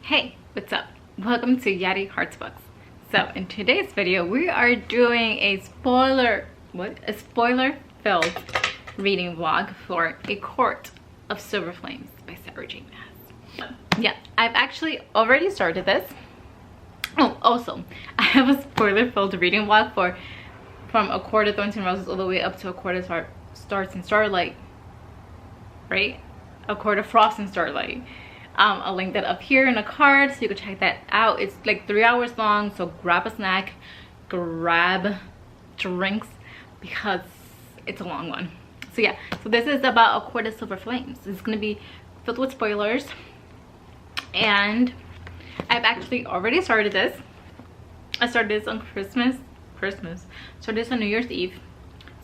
Hey, what's up? Welcome to Yari Hearts Books. So in today's video, we are doing a spoiler-filled reading vlog for A Court of Silver Flames by Sarah J. Maas. Yeah, I've actually already started this. Oh, also, I have a spoiler-filled reading vlog from A Court of Thorns and Roses all the way up to A Court of Stars and Starlight, right? A Court of Frost and Starlight. I'll link that up here in a card so you can check that out. It's like 3 hours long, so grab a snack, grab drinks, because it's a long one. So yeah, so this is about A Court of Silver Flames. It's going to be filled with spoilers, and I've actually already started this. I started this on Christmas. Started this on New Year's Eve.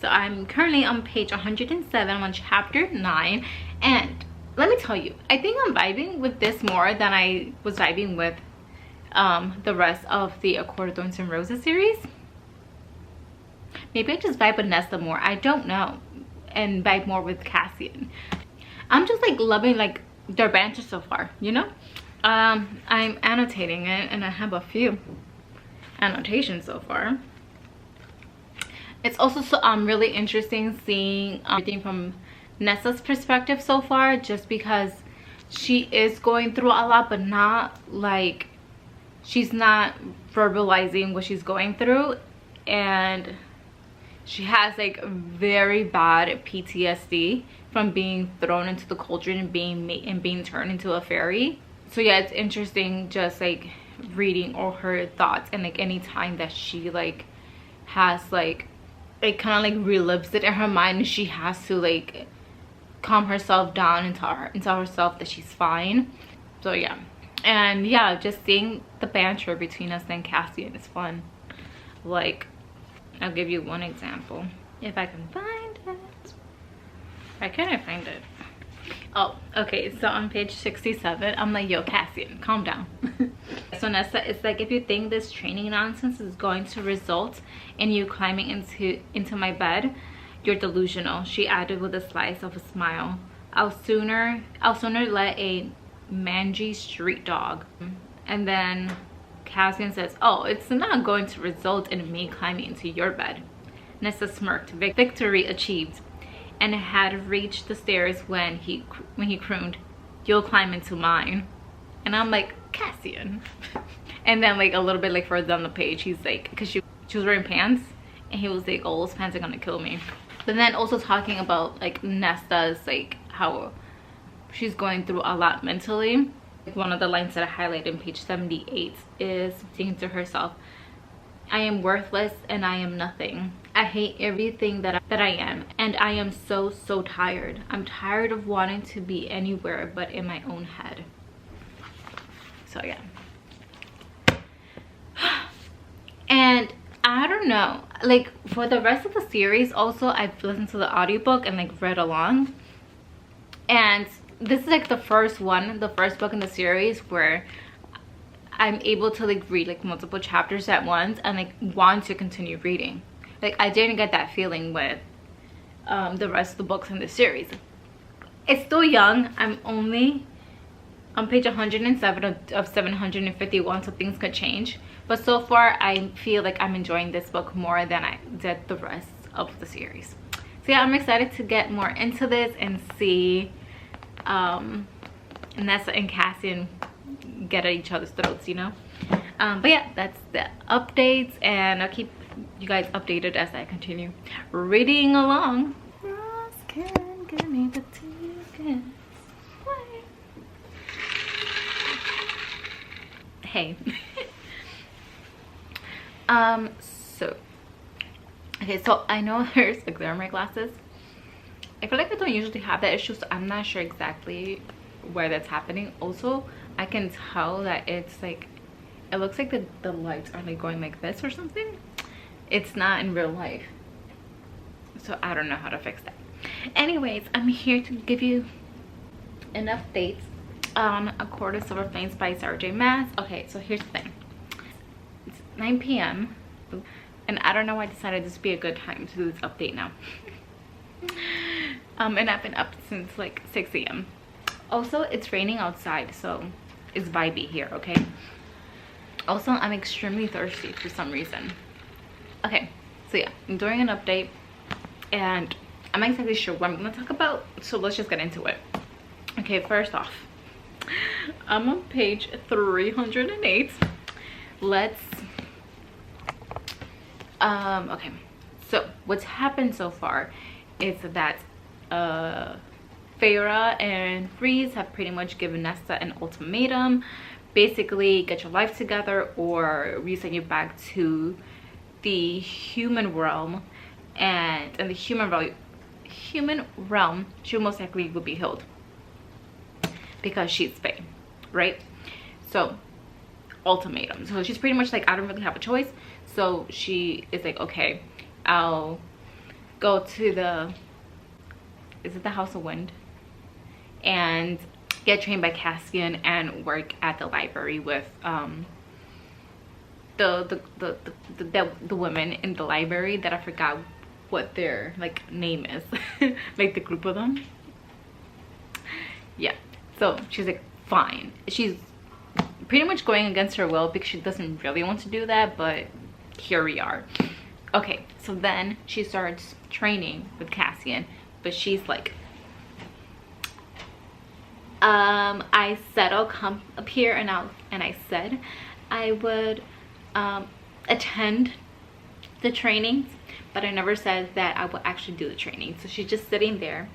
So I'm currently on page 107. I'm on chapter 9, and let me tell you, I think I'm vibing with this more than I was vibing with the rest of the A Court of Thorns and Roses series. Maybe I just vibe with Nesta more, I don't know, and vibe more with Cassian. I'm just like loving like their banter so far, you know. I'm annotating it, and I have a few annotations so far. It's also really interesting seeing everything from Nessa's perspective so far, just because she is going through a lot, but not like she's not verbalizing what she's going through, and she has like very bad PTSD from being thrown into the cauldron and being turned into a fairy. So yeah, it's interesting just like reading all her thoughts, and like any time that she like has like it kind of like relives it in her mind, and she has to like calm herself down and tell herself that she's fine. So yeah, and yeah, just seeing the banter between us and Cassian is fun. Like, I'll give you one example if I can find it. Why can't I find it? Oh, okay, so on page 67, I'm like, yo, Cassian, calm down. So Nessa, it's like, if you think this training nonsense is going to result in you climbing into my bed, you're delusional, she added with a slice of a smile. I'll sooner let a mangy street dog. And then Cassian says, oh, it's not going to result in me climbing into your bed. Nessa smirked. Victory achieved, and had reached the stairs when he crooned, you'll climb into mine. And I'm like, Cassian. And then like a little bit like further down the page, he's like, because she was wearing pants, and he was like, oh, those pants are gonna kill me. But then also talking about like Nesta's like how she's going through a lot mentally. Like, one of the lines that I highlighted in page 78 is saying to herself, I am worthless and I am nothing. I hate everything that I am, and I am so tired. I'm tired of wanting to be anywhere but in my own head. So yeah. And I don't know, like for the rest of the series also, I've listened to the audiobook and like read along, and this is like the first book in the series where I'm able to like read like multiple chapters at once and like want to continue reading. Like I didn't get that feeling with the rest of the books in the series. It's still young. I'm only on page 107 of 751, so things could change. But so far, I feel like I'm enjoying this book more than I did the rest of the series. So yeah, I'm excited to get more into this and see Nessa and Cassian get at each other's throats, you know. But yeah, that's the updates, and I'll keep you guys updated as I continue reading along. Ross can give me the tickets. Hey. So I know there's like glare in my glasses. I feel like I don't usually have that issue, so I'm not sure exactly where that's happening. Also, I can tell that it's like, it looks like the lights are like going like this or something. It's not in real life, so I don't know how to fix that. Anyways, I'm here to give you an update on A Court of Silver Flames by Sarah J. Maas. Okay, so here's the thing. It's 9 p.m. and I don't know why I decided this would be a good time to do this update now. And I've been up since like 6 a.m. Also, it's raining outside, so is vibey here, okay? Also, I'm extremely thirsty for some reason. Okay, so yeah, I'm doing an update and I'm not exactly sure what I'm gonna talk about, so let's just get into it. Okay, first off, I'm on page 308. Let's okay, so what's happened so far is that Farah and Freeze have pretty much given Nesta an ultimatum. Basically, get your life together or we send you back to the human realm, and in the human realm she most likely will be healed because she's Fae, right? So ultimatum. So she's pretty much like, I don't really have a choice. So she is like, okay, I'll go to the, is it the House of Wind, and get trained by Cassian and work at the library with the women in the library that I forgot what their like name is. Like the group of them. Yeah, so she's like, fine. She's pretty much going against her will because she doesn't really want to do that, but here we are. Okay, so then she starts training with Cassian, but she's like, I said I'll come up here and I said I would attend the trainings, but I never said that I would actually do the training. So she's just sitting there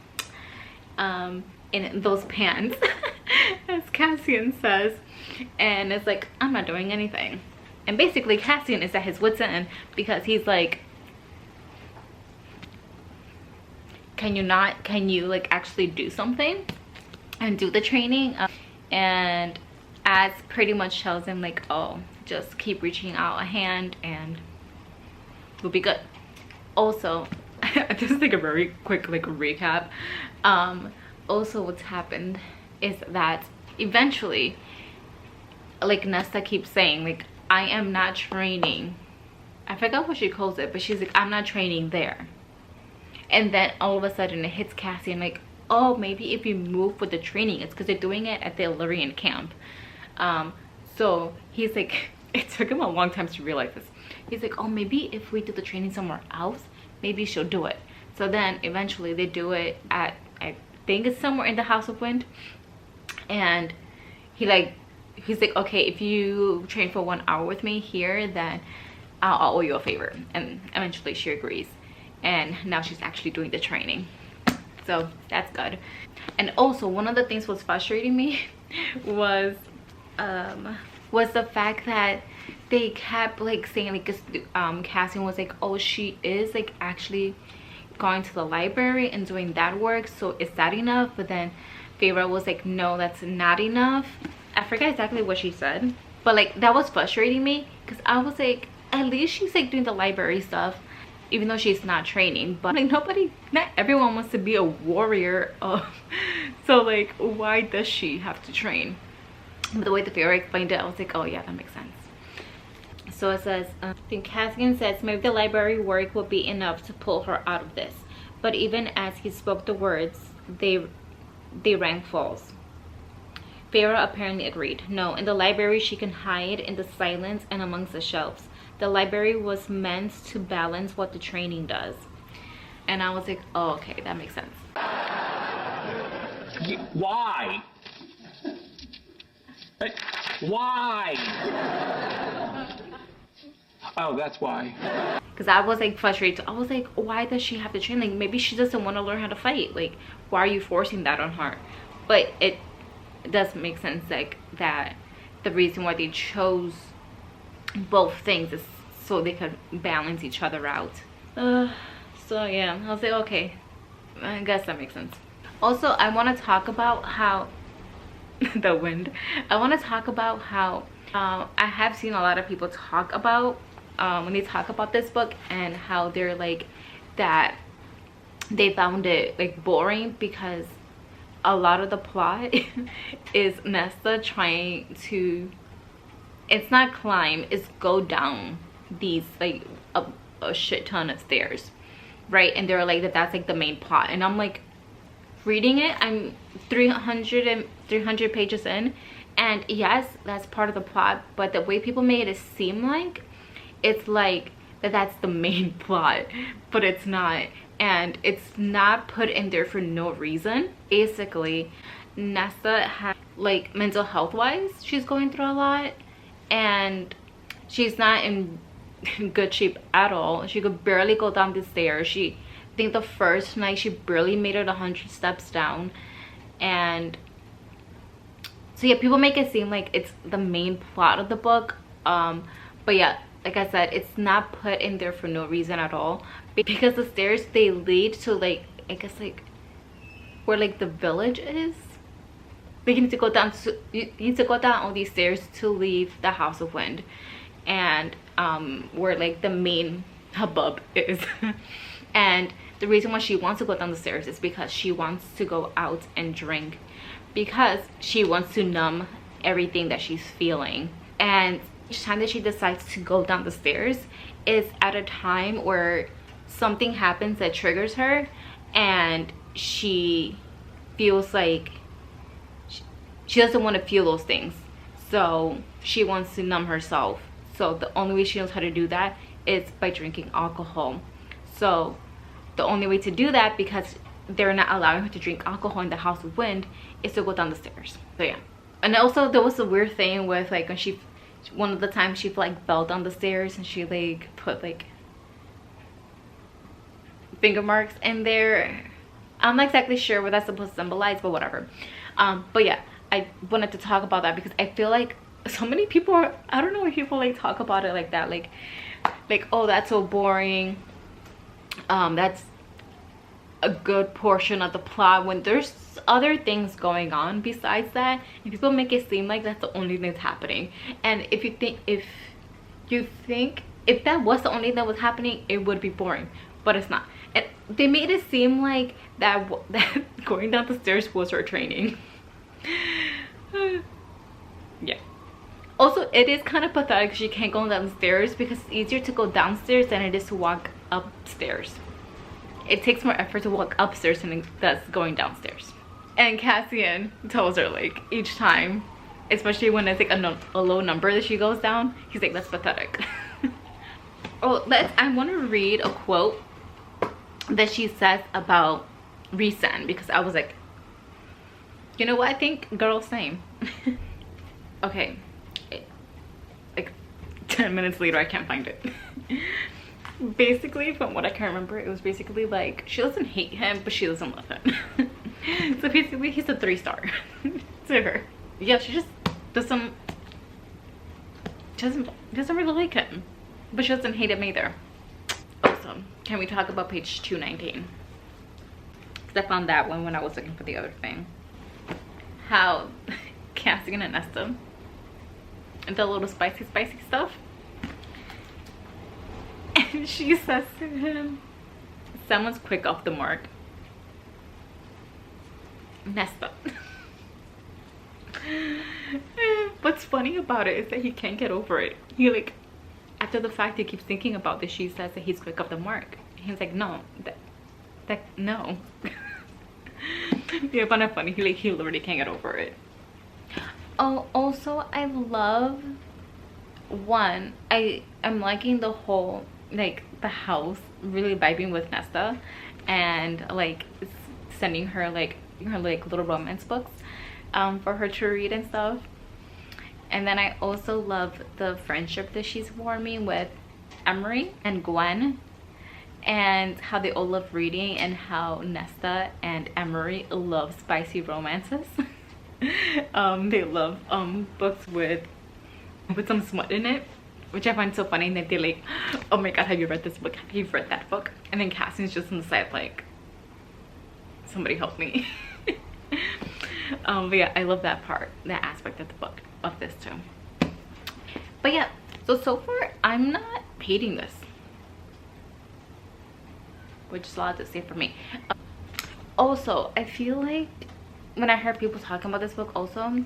in those pants as Cassian says, and it's like, I'm not doing anything. And basically Cassian is at his wit's end because he's like, can you like actually do something and do the training? And Az pretty much tells him like, oh, just keep reaching out a hand and we'll be good. Also, just like a very quick like recap, also what's happened is that eventually, like Nesta keeps saying like, I am not training, I forgot what she calls it, but she's like, I'm not training there. And then all of a sudden it hits Cassian like, oh, maybe if you move with the training, it's because they're doing it at the Illyrian camp. So he's like, it took him a long time to realize this. He's like, oh, maybe if we do the training somewhere else, maybe she'll do it. So then eventually they do it at, I think it's somewhere in the House of Wind. And he's like, okay, if you train for 1 hour with me here, then I'll owe you a favor. And eventually she agrees. And now she's actually doing the training. So that's good. And also one of the things was frustrating me was the fact that they kept like saying like, Cassian was like, oh, she is like actually going to the library and doing that work, so is that enough? But then Feyre was like, no, that's not enough. I forget exactly what she said, but like that was frustrating me because I was like, at least she's like doing the library stuff even though she's not training. But like not everyone wants to be a warrior. So like, why does she have to train? But the way the Feyre explained it, I was like, oh yeah, that makes sense. So it says, I think Cassian says maybe the library work will be enough to pull her out of this. But even as he spoke the words, they rang false. Feyre apparently agreed. No, in the library she can hide in the silence and amongst the shelves. The library was meant to balance what the training does. And I was like, oh, okay, that makes sense. Why? Why? Oh, that's why. Because I was like frustrated. I was like, why does she have to train? Like, maybe she doesn't want to learn how to fight. Like, why are you forcing that on her? But it does make sense, like, that the reason why they chose both things is so they could balance each other out. So yeah, I was like, okay, I guess that makes sense. Also, I want to talk about how the wind. I want to talk about how I have seen a lot of people talk about when they talk about this book, and how they're like that they found it like boring because a lot of the plot is Nesta trying to, it's not climb, it's go down these like a shit ton of stairs, right? And they're like that's like the main plot, and I'm like reading it, I'm 300 pages in, And yes, that's part of the plot, but the way people made it seem like it's like that's the main plot, but it's not. And it's not put in there for no reason. Basically, Nesta has, like, mental health wise, she's going through a lot, and she's not in good shape at all. She could barely go down the stairs. I think the first night she barely made it 100 steps down. And so yeah, people make it seem like it's the main plot of the book, but yeah, like I said, it's not put in there for no reason at all, because the stairs, they lead to, like, I guess, like, where, like, the village is. Like, you need to go down all these stairs to leave the House of Wind, and where, like, the main hubbub is. And the reason why she wants to go down the stairs is because she wants to go out and drink, because she wants to numb everything that she's feeling. And each time that she decides to go down the stairs is at a time where something happens that triggers her, and she feels like she doesn't want to feel those things, so she wants to numb herself. So the only way she knows how to do that is by drinking alcohol. So the only way to do that, because they're not allowing her to drink alcohol in the House of Wind, is to go down the stairs. So yeah. And also there was a weird thing with, like, when one of the times she, like, fell down the stairs and she, like, put, like, finger marks in there. I'm not exactly sure what that's supposed to symbolize, but whatever. But yeah, I wanted to talk about that because I feel like so many people are, I don't know if people, like, talk about it like that, like oh, that's so boring, that's a good portion of the plot, when there's other things going on besides that, and people make it seem like that's the only thing that's happening. And if you think if that was the only thing that was happening, it would be boring, but it's not. And they made it seem like that going down the stairs was her training. Yeah. Also, it is kind of pathetic she can't go down the stairs, because it's easier to go downstairs than it is to walk upstairs. It takes more effort to walk upstairs than it does going downstairs. And Cassian tells her, like, each time, especially when it's, like, a low number that she goes down, he's like, that's pathetic. Oh, I want to read a quote that she says about Rhysand, because I was like, you know what, I think girl, same. Okay, like 10 minutes later I can't find it. Basically, from what I can remember, it was basically like, she doesn't hate him, but she doesn't love him. So basically he's a 3-star to her. Yeah, she just doesn't really like him, but she doesn't hate him either. Also, can we talk about page 219? Because I found that one when I was looking for the other thing. How Cassian and Nesta and the little spicy stuff. And she says to him, someone's quick off the mark. Nesta. What's funny about it is that he can't get over it. He, like, after the fact he keeps thinking about this, she says that he's quick off the mark. He's like, no, no. Yeah, kind of funny. He literally can't get over it. Oh, also, I love I'm liking the whole, like, the house really vibing with Nesta, and, like, sending her, like, her, like, little romance books for her to read and stuff. And then I also love the friendship that she's forming with Emery and Gwen, and how they all love reading, and how Nesta and Emery love spicy romances. They love books with some smut in it, which I find so funny. And they're like, oh my god, have you read this book? Have you read that book? And then Cassian's just on the side like, somebody help me. But yeah, I love that part, that aspect of the book, of this too. But yeah, so far I'm not hating this, which is a lot to say for me. Also, I feel like when I heard people talking about this book also,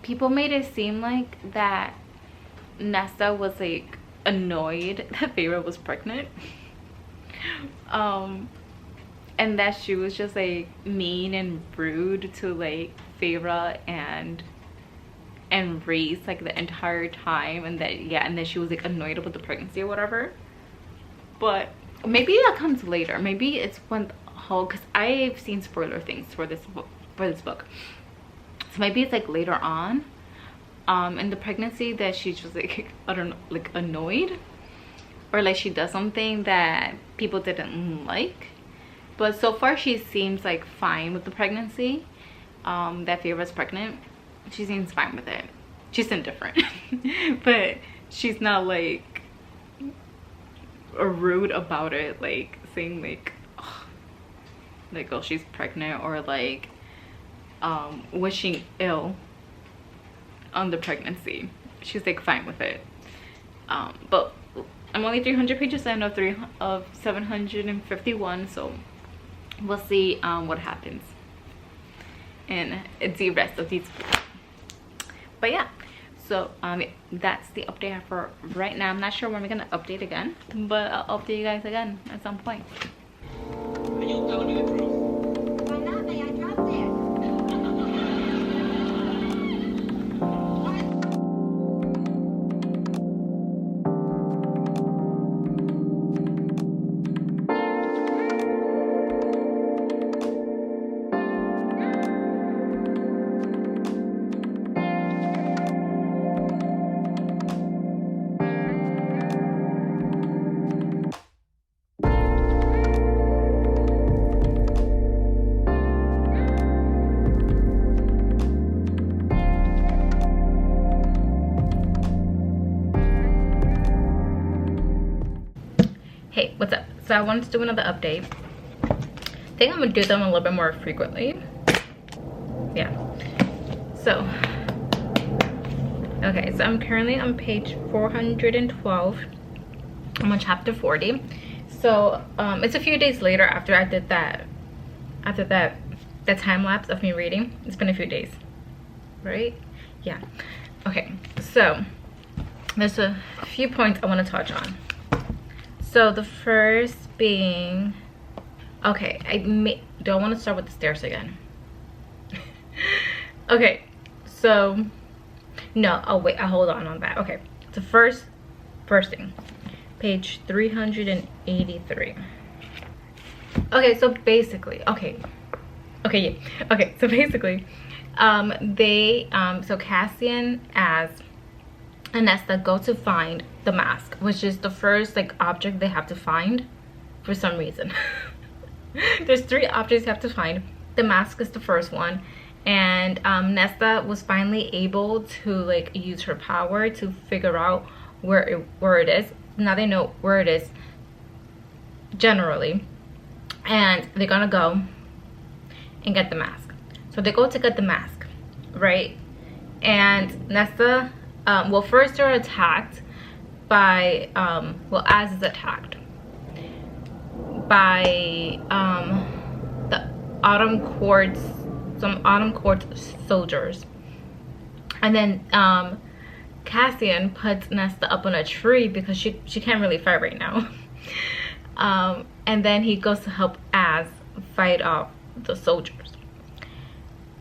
people made it seem like that Nesta was, like, annoyed that Feyre was pregnant. and that she was just like mean and rude to like Feyre and Reese like the entire time, and that yeah, and then she was like annoyed about the pregnancy or whatever. But maybe that comes later. Maybe it's when the whole, because I've seen spoiler things for this book, so maybe it's like later on in the pregnancy that she's just like, I don't know, like annoyed, or like she does something that people didn't like. But so far she seems like fine with the pregnancy, that Feyre's pregnant. She seems fine with it. She's indifferent. But she's not like rude about it, like saying like oh she's pregnant, or like wishing ill on the pregnancy. She's like fine with it. But I'm only 300 pages in of 751, so we'll see what happens in the rest of these books. But yeah, so that's the update I have for right now. I'm not sure when we're gonna update again, but I'll update you guys again at some point. Are you telling me the truth? Why not? May I drop there? Hey, what's up? So I wanted to do another update. I think I'm gonna do them a little bit more frequently. Yeah. So okay, so I'm currently on page 412. I'm on chapter 40. So it's a few days later after I did that, the time lapse of me reading. It's been a few days, right? Yeah. Okay, so there's a few points I want to touch on. So the first being, okay, do I want to start with the stairs again? Okay, so no, oh wait, I'll hold on that. Okay, the first thing, page 383. Okay, so basically, so basically, so Cassian as Nesta go to find the mask, which is the first like object they have to find for some reason. There's 3 objects you have to find. The mask is the first one, and Nesta was finally able to like use her power to figure out where it is. Now they know where it is generally, and they're gonna go and get the mask. So they go to get the mask, right? And Nesta, well, first they're attacked by Az is attacked by the Autumn Court's soldiers, and then Cassian puts Nesta up on a tree because she can't really fight right now. And then he goes to help Az fight off the soldiers.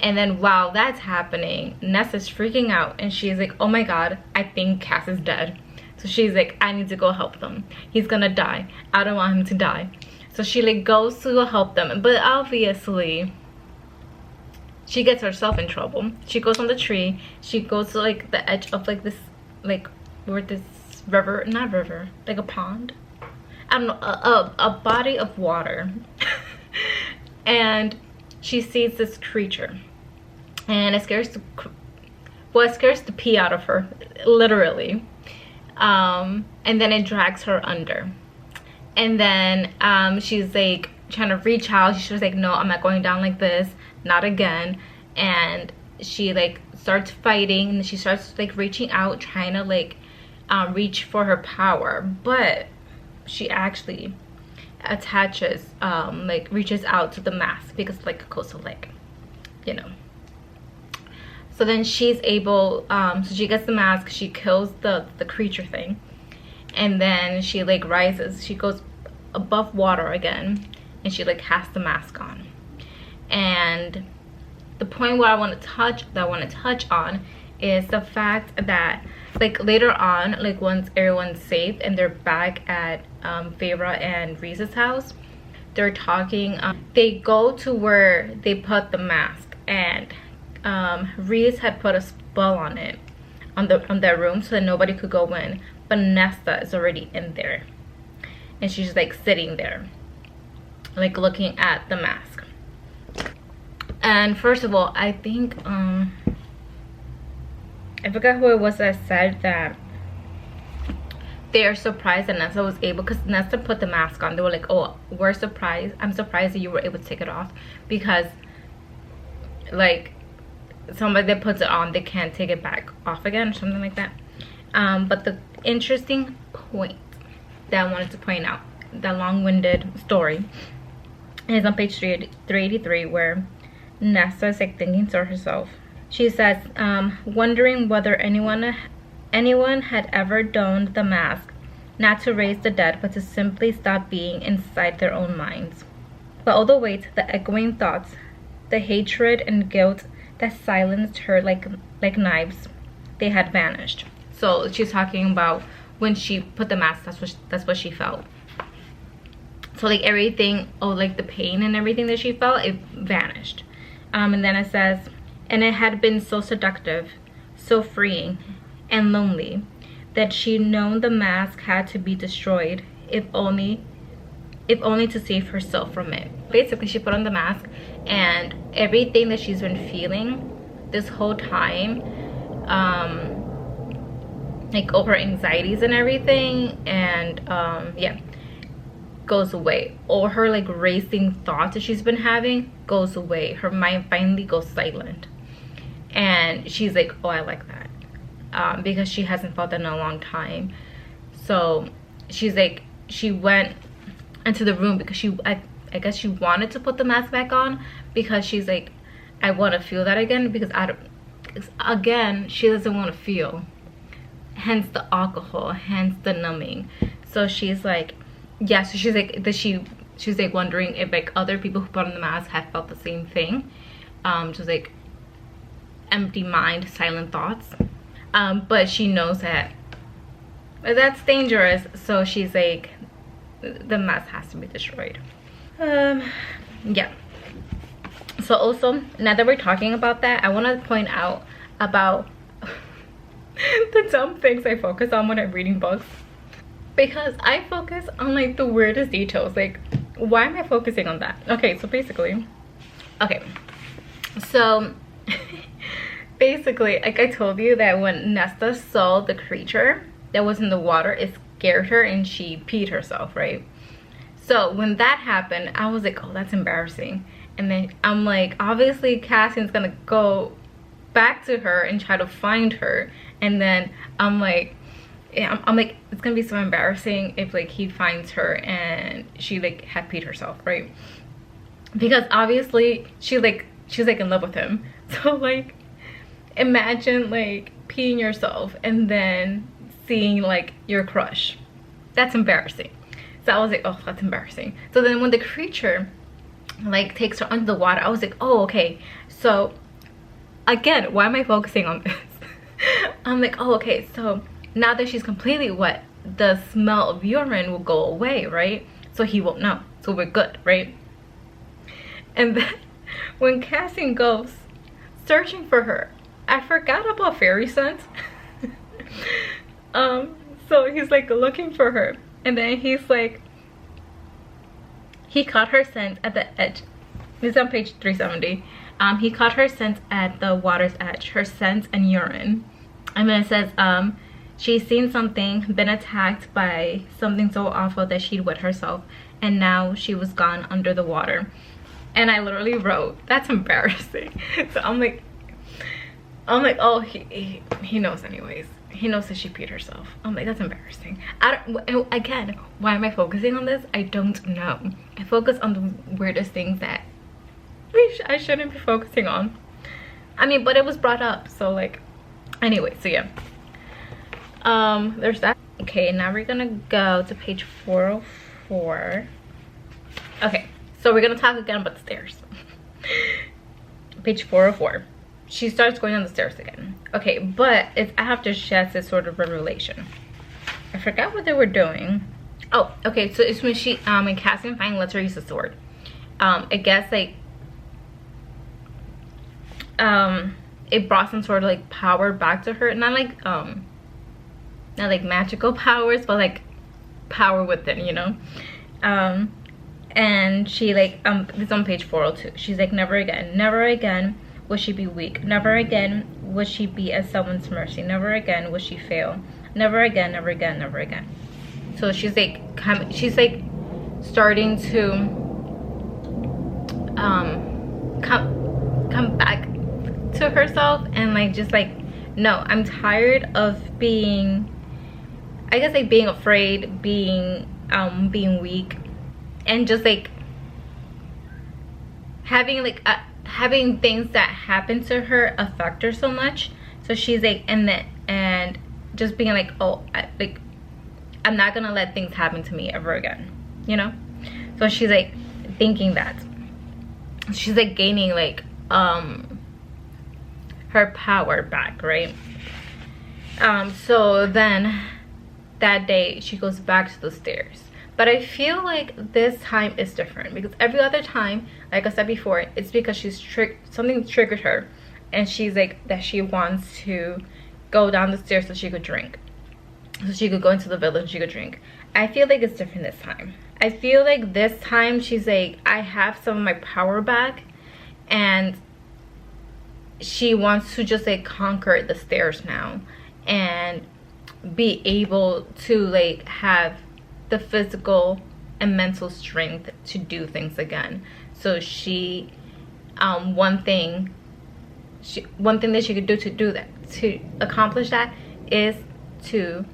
And then while that's happening, Nesta's freaking out and she's like, oh my god, I think Cass is dead. So she's like, I need to go help them. He's gonna die. I don't want him to die. So she like goes to go help them, but obviously she gets herself in trouble. She goes on the tree. She goes to like the edge of like this, like where this river, not river, like a pond, I don't know, a body of water. And she sees this creature, and it scares the pee out of her, literally. And then it drags her under, and then she's like trying to reach out. She's like, no, I'm not going down like this, not again. And she like starts fighting, and she starts like reaching out, trying to like reach for her power, but she actually attaches like reaches out to the mask because like a coastal lake, you know. So then she's able, so she gets the mask, she kills the creature thing, and then she like rises, she goes above water again, and she like has the mask on. And the point where I want to touch on is the fact that like later on, like once everyone's safe and they're back at Feyre and Reese's house, they're talking. They go to where they put the mask, and Reese had put a spell on it, on their room, so that nobody could go in. But Nesta is already in there, and she's like sitting there, like looking at the mask. And first of all, I think I forgot who it was that said that they are surprised that Nesta was able, because Nesta put the mask on. They were like, oh, we're surprised. I'm surprised that you were able to take it off, because like somebody that puts it on, they can't take it back off again or something like that. But the interesting point that I wanted to point out, the long-winded story, is on page 383, where Nesta is like thinking to herself. She says, wondering whether anyone had ever donned the mask, not to raise the dead, but to simply stop being inside their own minds. But all the weight, the echoing thoughts, the hatred and guilt that silenced her like knives, they had vanished. So she's talking about when she put the mask, that's what she felt. So like everything, like the pain and everything that she felt, it vanished. And then it says, and it had been so seductive, so freeing and lonely, that she'd known the mask had to be destroyed, if only to save herself from it. Basically, she put on the mask, and everything that she's been feeling this whole time, like over anxieties and everything, and yeah, goes away. All her like racing thoughts that she's been having goes away. Her mind finally goes silent, and she's like, oh, I like that. Because she hasn't felt that in a long time. So she's like, she went into the room because I guess she wanted to put the mask back on, because she's like, I want to feel that again, because again she doesn't want to feel, hence the alcohol, hence the numbing. So she's like, yeah, so she's like, she's like wondering if like other people who put on the mask had felt the same thing, just like empty mind, silent thoughts. But she knows that that's dangerous, so she's like, the mask has to be destroyed. Yeah. So also, now that we're talking about that, I want to point out about the dumb things I focus on when I'm reading books, because I focus on like the weirdest details. Like, why am I focusing on that? Okay, so basically, so basically, like I told you, that when Nesta saw the creature that was in the water, it scared her and she peed herself, right? So when that happened, I was like, oh, that's embarrassing. And then I'm like, obviously Cassian's gonna go back to her and try to find her. And then I'm like, yeah, I'm like, it's gonna be so embarrassing if like he finds her and she like had peed herself, right? Because obviously she's like in love with him. So like, imagine like peeing yourself and then seeing like your crush. That's embarrassing. So I was like, oh, that's embarrassing. So then when the creature like takes her under the water, I was like, oh, okay. So again, why am I focusing on this? I'm like, oh, okay, so now that she's completely wet, the smell of urine will go away, right? So he won't know, so we're good, right? And then when Cassian goes searching for her, I forgot about fairy scent. So he's like looking for her, and then he's like, he caught her scent at the edge. This is on page 370. He caught her scent at the water's edge, her scent and urine. And then it says, she's seen something, been attacked by something so awful that she'd wet herself, and now she was gone under the water. And I literally wrote, that's embarrassing. So I'm like, oh, he knows anyways. He knows that she peed herself. I'm like, that's embarrassing. Again, why am I focusing on this? I don't know. I focus on the weirdest things that I shouldn't be focusing on. I mean, but it was brought up, so like, anyway, so yeah. There's that. Okay, now we're gonna go to page 404. Okay, so So we're gonna talk again about the stairs. Page 404. She starts going down the stairs again. Okay, but it's after she has this sort of revelation. I forgot what they were doing. Oh, okay, so it's when she when Cassian finally lets her use the sword. I guess like it brought some sort of like power back to her. Not like magical powers, but like power within, you know. And she like it's on page 402. She's like, never again would she be weak, never again would she be at someone's mercy, never again would she fail, never again, never again, never again. So she's like starting to come back to herself, and like just like, no, I'm tired of being, I guess like being afraid, being weak, and just like having things that happen to her affect her so much. So she's like, and just being like, oh, I'm not gonna let things happen to me ever again, you know. So she's like thinking that she's like gaining like her power back, right? So then that day she goes back to the stairs, but I feel like this time is different, because every other time, like I said before, it's because something triggered her, and she's like that she wants to go down the stairs so she could drink, so she could go into the village and she could drink. I feel like it's different this time. I feel like this time she's like, I have some of my power back, and she wants to just like conquer the stairs now and be able to like have the physical and mental strength to do things again. So she one thing that she could do to accomplish that is to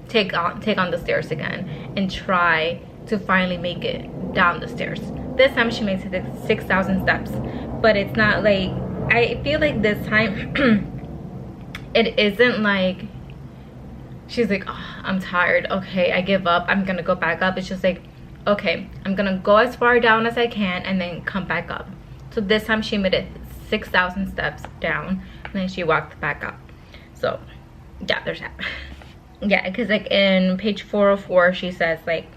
take on the stairs again and try to finally make it down the stairs. This time she makes it 6,000 steps, but it's not like, I feel like this time it isn't like she's like, oh, I'm tired, okay, I give up, I'm gonna go back up. It's just like, okay, I'm gonna go as far down as I can and then come back up. So this time she made it 6,000 steps down, and then she walked back up. So yeah, there's that. Yeah, because like in page 404 she says like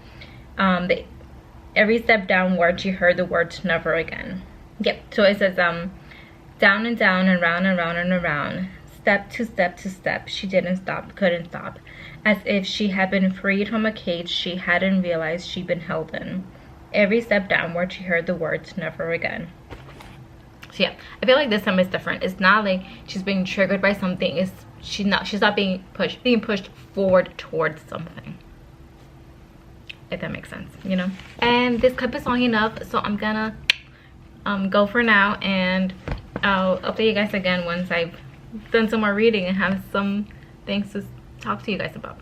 every step downward she heard the words never again. Yep. So it says down and down and round and round and around, step to step to step, she didn't stop, couldn't stop, as if she had been freed from a cage she hadn't realized she'd been held in. Every step downward she heard the words never again. So yeah, I feel like this time is different. It's not like she's being triggered by something. She's not being pushed forward towards something, if that makes sense, you know. And this clip is long enough, so I'm gonna go for now, and I'll update you guys again once I've done some more reading and have some things to talk to you guys about.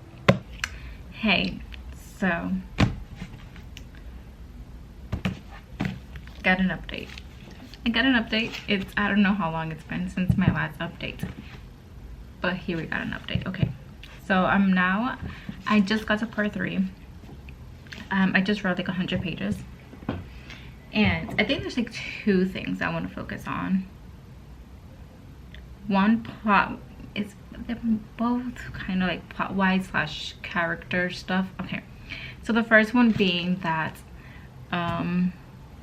Hey, so got an update. I got an update. I don't know how long it's been since my last update, but here we got an update. Okay, so I just got to part 3. I just read like 100 pages, and I think there's like 2 things I want to focus on. One, plot is, they're both kind of like plot wise / character stuff. Okay, so the first one being that I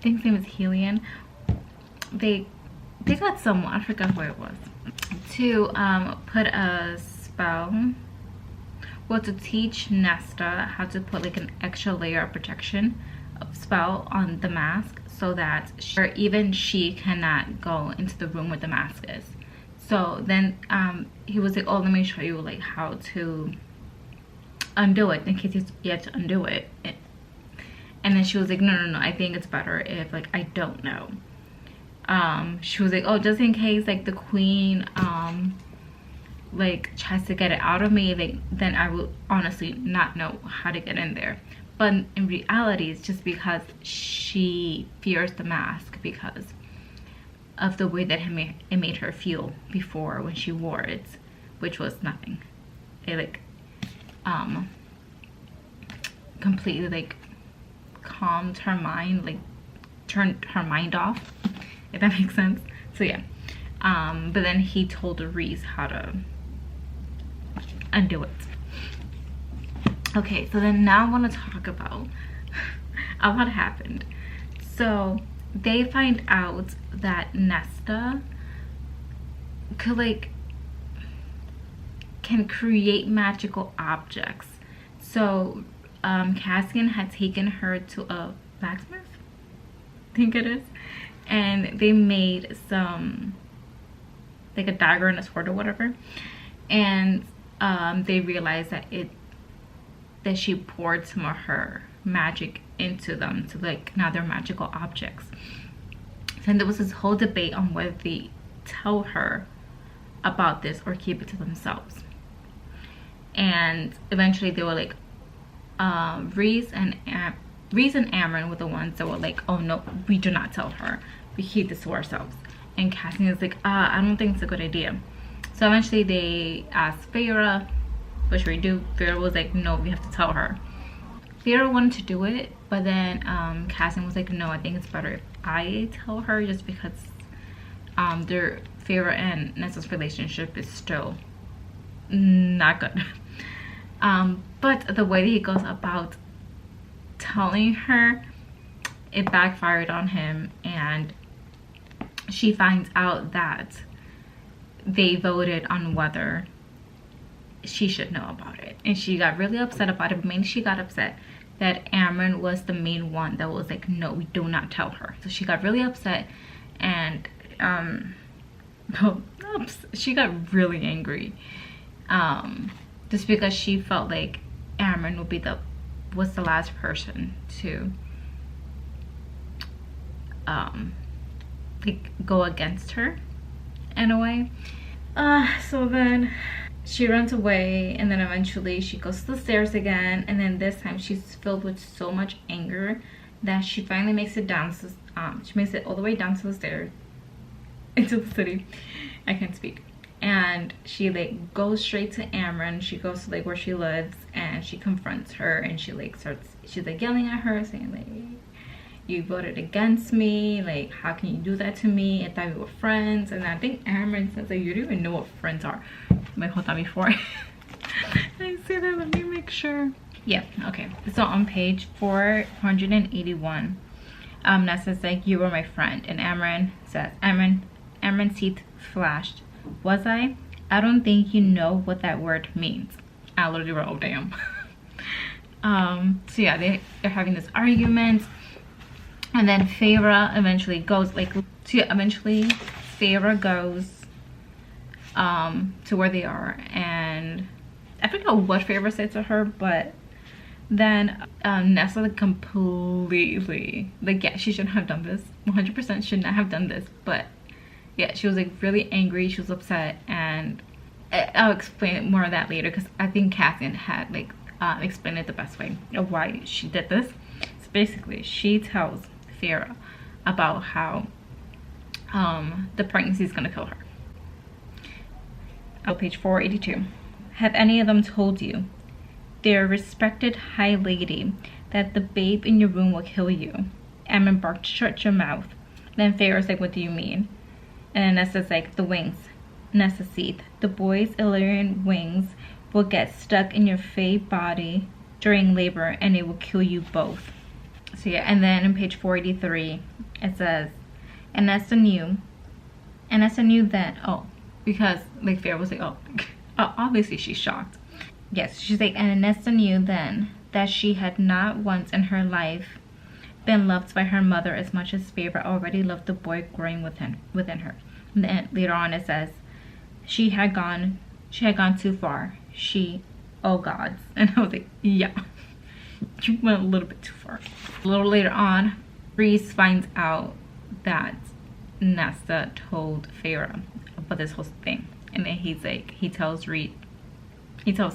think his name is Helion. They got someone, I forgot who it was, to put a spell, well, to teach Nesta how to put like an extra layer of protection of spell on the mask, so that even she cannot go into the room where the mask is. So then he was like, oh, let me show you like how to undo it, in case you have to undo it. And then she was like, no, I think it's better if like I don't know. She was like, oh, just in case like the queen like tries to get it out of me, like then I will honestly not know how to get in there. But in reality, it's just because she fears the mask because of the way that it made her feel before when she wore it, which was nothing. It like completely like calmed her mind, like turned her mind off, if that makes sense. So yeah, but then he told Reese how to undo it. Okay, so then now I want to talk about what happened. So they find out that Nesta could like can create magical objects. So Cassian had taken her to a blacksmith, I think it is, and they made some like a dagger and a sword or whatever, and they realized that she poured some of her magic into them, so like now they're magical objects. And there was this whole debate on whether they tell her about this or keep it to themselves. And eventually they were like, Reese and Amron were the ones that were like, oh no, we do not tell her, we keep this to ourselves. And Cassian was like, I don't think it's a good idea. So eventually they asked Feyre, what should we do? Feyre was like, no, we have to tell her. Feyre wanted to do it, but then Cassian was like, no, I think it's better if I tell her, just because their Feyre and Nesta's relationship is still not good. But the way that he goes about telling her, it backfired on him, and she finds out that they voted on whether she should know about it, and she got really upset about it. But mainly she got upset that Amron was the main one that was like, no, we do not tell her. So she got really upset, and she got really angry, just because she felt like Amron was the last person to like go against her in a way. So then she runs away, and then eventually she goes to the stairs again, and then this time she's filled with so much anger that she finally makes it down to she makes it all the way down to the stairs into the city. I can't speak. And she like goes straight to Amron. She goes to like where she lives, and she confronts her, and she like she's like yelling at her, saying like, you voted against me, like how can you do that to me? I thought we were friends. And I think Amron says like, you don't even know what friends are. Wait, hold on, before I say that, let me make sure. Yeah, okay, so on page 481, Nesta's like, you were my friend, and Amron says, Amron's teeth flashed. Was I? I don't think you know what that word means. I literally wrote, oh damn. So yeah, they're having this argument, and then Feyre eventually goes like, so yeah, eventually Feyre goes to where they are, and I forget what Feyre said to her, but then Nesta like completely like, yeah, she shouldn't have done this, 100% should not have done this, but yeah, she was like really angry, she was upset, and I'll explain more of that later, because I think Cassian had like explained it the best way of why she did this. So basically she tells Feyre about how the pregnancy is gonna kill her. Page 482. Have any of them told you, their respected high lady, that the babe in your womb will kill you? Amron barked, shut your mouth. Then Feyre's like, what do you mean? And Nesta's like, the wings. Nesta seethed. The boy's Illyrian wings will get stuck in your fey body during labor, and it will kill you both. So yeah, and then on page 483 it says, and Nesta knew that, oh, because like Feyre was like, oh, obviously she's shocked. Yes, she's like, and Nesta knew then that she had not once in her life been loved by her mother as much as Feyre already loved the boy growing within her. And then later on it says, she had gone too far. Oh gods. And I was like, yeah, you went a little bit too far. A little later on, Reese finds out that Nesta told Feyre about this whole thing, and then he's like, he tells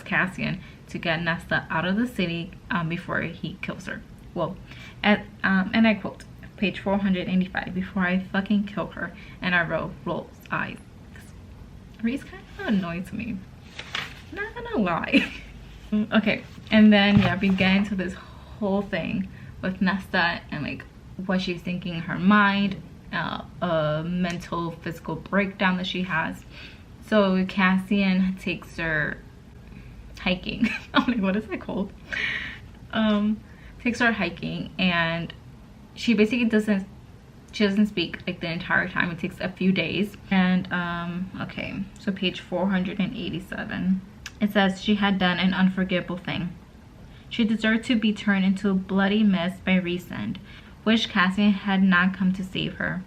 Cassian to get Nesta out of the city before he kills her. Well, and I quote, page 485, before I fucking kill her. And I wrote, rolls eyes. Reese kind of annoys me, not gonna lie. Okay, and then yeah, we get into this whole thing with Nesta and like what she's thinking in her mind, a mental physical breakdown that she has. So Cassian takes her hiking. I'm like, what is that called? Takes her hiking, and she basically doesn't speak like the entire time. It takes a few days. And okay, so page 487, it says she had done an unforgivable thing. She deserved to be turned into a bloody mess by Resend. Wish Cassian had not come to save her.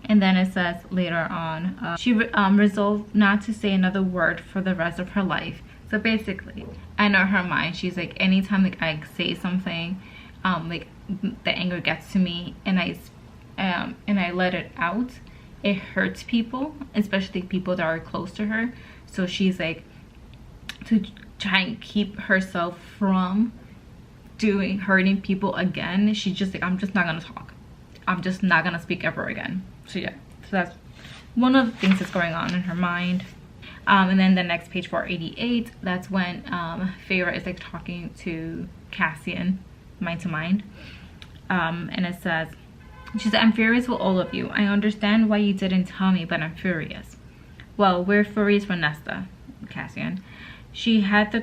And then it says later on, she resolved not to say another word for the rest of her life. So basically, I know her mind. She's like, anytime like I say something, like the anger gets to me, and I let it out, it hurts people, especially people that are close to her. So she's like, to try and keep herself from hurting people again, she's just like, I'm just not gonna talk. I'm just not gonna speak ever again. So yeah, so that's one of the things that's going on in her mind. And then the next page, 488, that's when Feyre is like talking to Cassian, mind to mind. And it says, she said, I'm furious with all of you. I understand why you didn't tell me, but I'm furious. Well, we're furious for Nesta, Cassian. She had the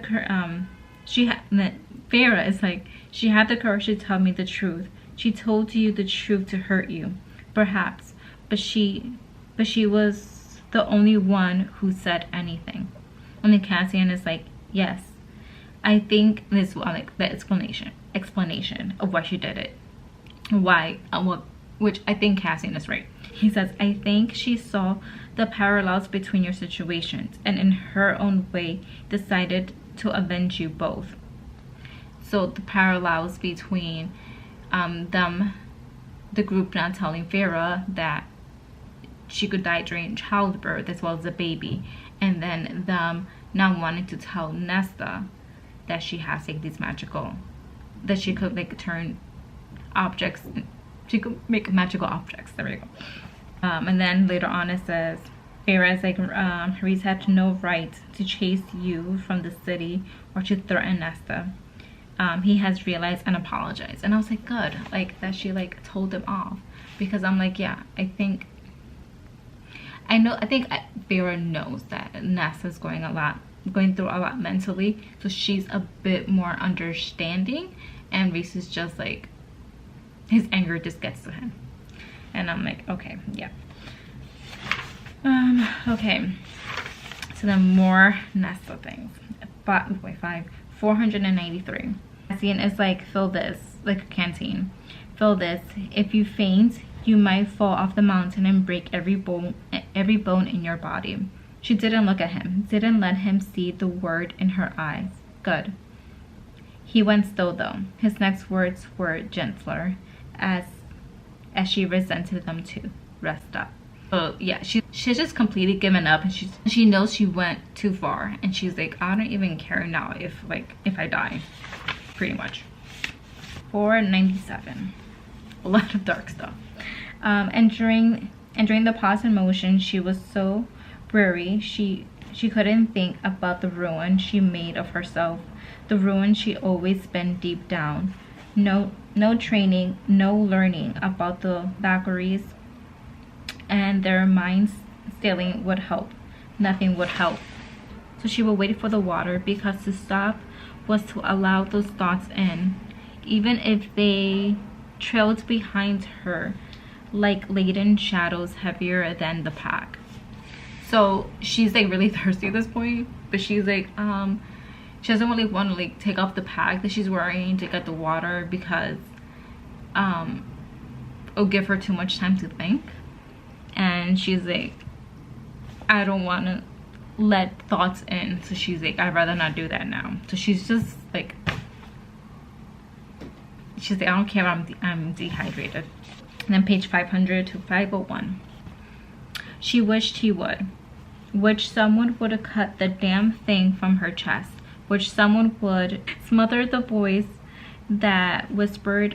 Feyre is like, she had the courage to tell me the truth. She told you the truth to hurt you, perhaps, but she was the only one who said anything. And then Cassian is like, yes, I think this was like the explanation of why she did it. Why, which I think Cassian is right. He says, I think she saw the parallels between your situations and in her own way decided to avenge you both. So the parallels between the group not telling Feyre that she could die during childbirth as well as a baby, and then them not wanting to tell Nesta that she has like these magical, that she could like turn objects, she could make magical objects. There we go. And then later on it says, Feyre is like, Reese had no right to chase you from the city or to threaten Nesta. He has realized and apologized. And I was like, good, like that she like told him off, because I'm like, yeah, I think Feyre knows that Nesta's going through a lot mentally, so she's a bit more understanding, and Reese is just like, his anger just gets to him. And I'm like, okay, yeah. Okay, so then more Nesta things. 493. Cassian is like, fill this, like a canteen. Fill this. If you faint, you might fall off the mountain and break every bone in your body. She didn't look at him, didn't let him see the word in her eyes. Good. He went still though. His next words were gentler, as she resented them too. Rest up. So yeah, she's just completely given up, and she knows she went too far, and she's like, I don't even care now if I die, pretty much. 497. A lot of dark stuff. And during the pause in motion, she was so weary she couldn't think about the ruin she made of herself, the ruin she always been deep down. No training, no learning about the vagaries and their minds stealing would help. Nothing would help. So she would wait for the water, because to stop was to allow those thoughts in, even if they trailed behind her like laden shadows heavier than the pack. So she's like really thirsty at this point, but she's like she doesn't really want to like take off the pack that she's wearing to get the water, because it'll give her too much time to think. And she's like, I don't want to let thoughts in. So she's like, I'd rather not do that now. So she's just like, I don't care, I'm dehydrated. And then page 500 to 501. She wished he would. Wish someone would have cut the damn thing from her chest. Wish someone would smother the voice that whispered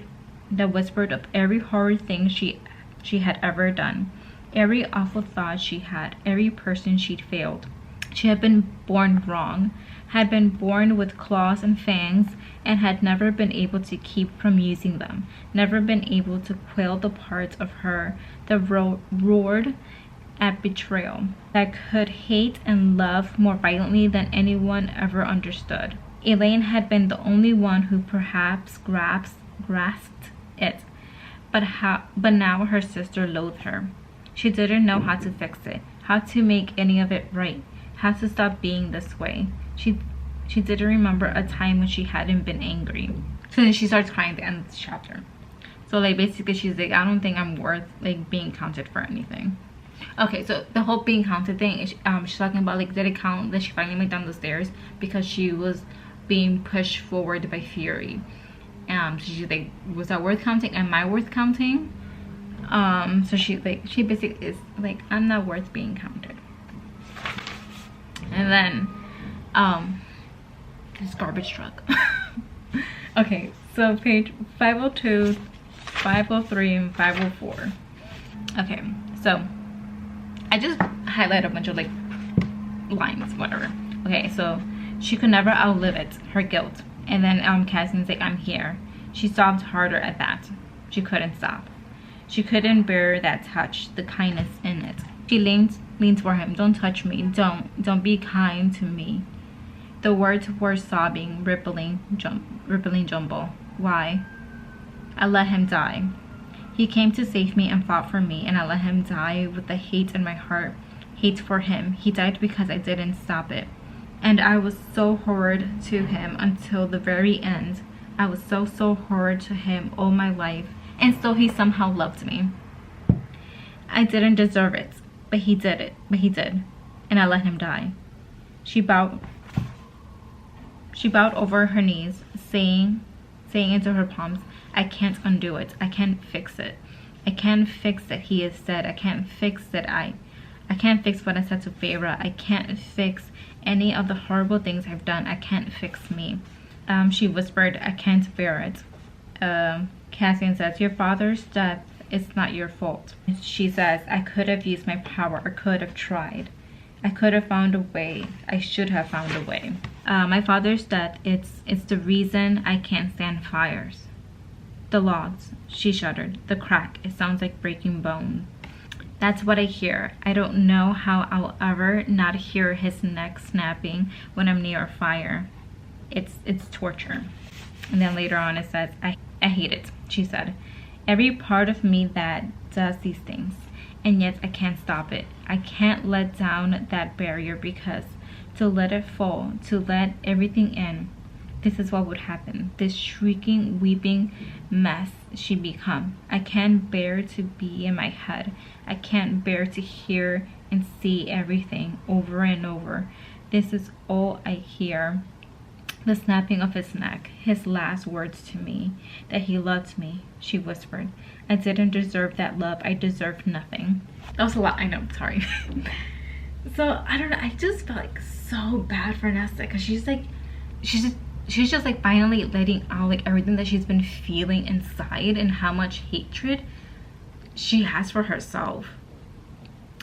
of every horrid thing she had ever done. Every awful thought she had, every person she'd failed. She had been born wrong, had been born with claws and fangs, and had never been able to keep from using them, never been able to quell the parts of her that roared at betrayal, that could hate and love more violently than anyone ever understood. Elaine had been the only one who perhaps grasped it, but now her sister loathed her. She didn't know how to fix it, how to make any of it right, how to stop being this way. She didn't remember a time when she hadn't been angry. So then she starts crying at the end of the chapter. So like basically she's like, I don't think I'm worth like being counted for anything. Okay, so the whole being counted thing is she's talking about like, did it count that she finally went down the stairs because she was being pushed forward by Fury. So she's like, was that worth counting? Am I worth counting? So she basically is like, I'm not worth being counted. And then this garbage truck. Okay, so page 502, 503, and 504. Okay, so I just highlight a bunch of like lines, whatever. Okay, so she could never outlive it, her guilt. And then Cassian's like, I'm here. She sobbed harder at that. She couldn't stop. She couldn't bear that touch, the kindness in it. She leaned for him. Don't touch me. Don't be kind to me. The words were sobbing, rippling jumble. Why? I let him die. He came to save me and fought for me, and I let him die with the hate in my heart. Hate for him. He died because I didn't stop it. And I was so horrid to him until the very end. I was so horrid to him all my life. And so he somehow loved me. I didn't deserve it, but he did it. But he did. And I let him die. She bowed over her knees, saying into her palms, I can't undo it. I can't fix it. I can't fix it, he has said. I can't fix it. I can't fix what I said to Feyre. I can't fix any of the horrible things I've done. I can't fix me. She whispered, I can't bear it. Cassian says, your father's death is not your fault. She says, I could have used my power. I could have tried. I could have found a way. I should have found a way. My father's death, it's the reason I can't stand fires. The logs, she shuddered. The crack, it sounds like breaking bone. That's what I hear. I don't know how I'll ever not hear his neck snapping when I'm near a fire. It's torture. And then later on it says, I hate it, she said. Every part of me that does these things. And yet I can't stop it. I can't let down that barrier because to let it fall, to let everything in, this is what would happen. This shrieking, weeping mess she'd become. I can't bear to be in my head. I can't bear to hear and see everything over and over. This is all I hear. The snapping of his neck, his last words to me, that he loved me, she whispered. I didn't deserve that love. I deserved nothing. That was a lot, I know, sorry. So, I don't know, I just felt like so bad for Nesta because she's just like finally letting out like everything that she's been feeling inside and how much hatred she has for herself.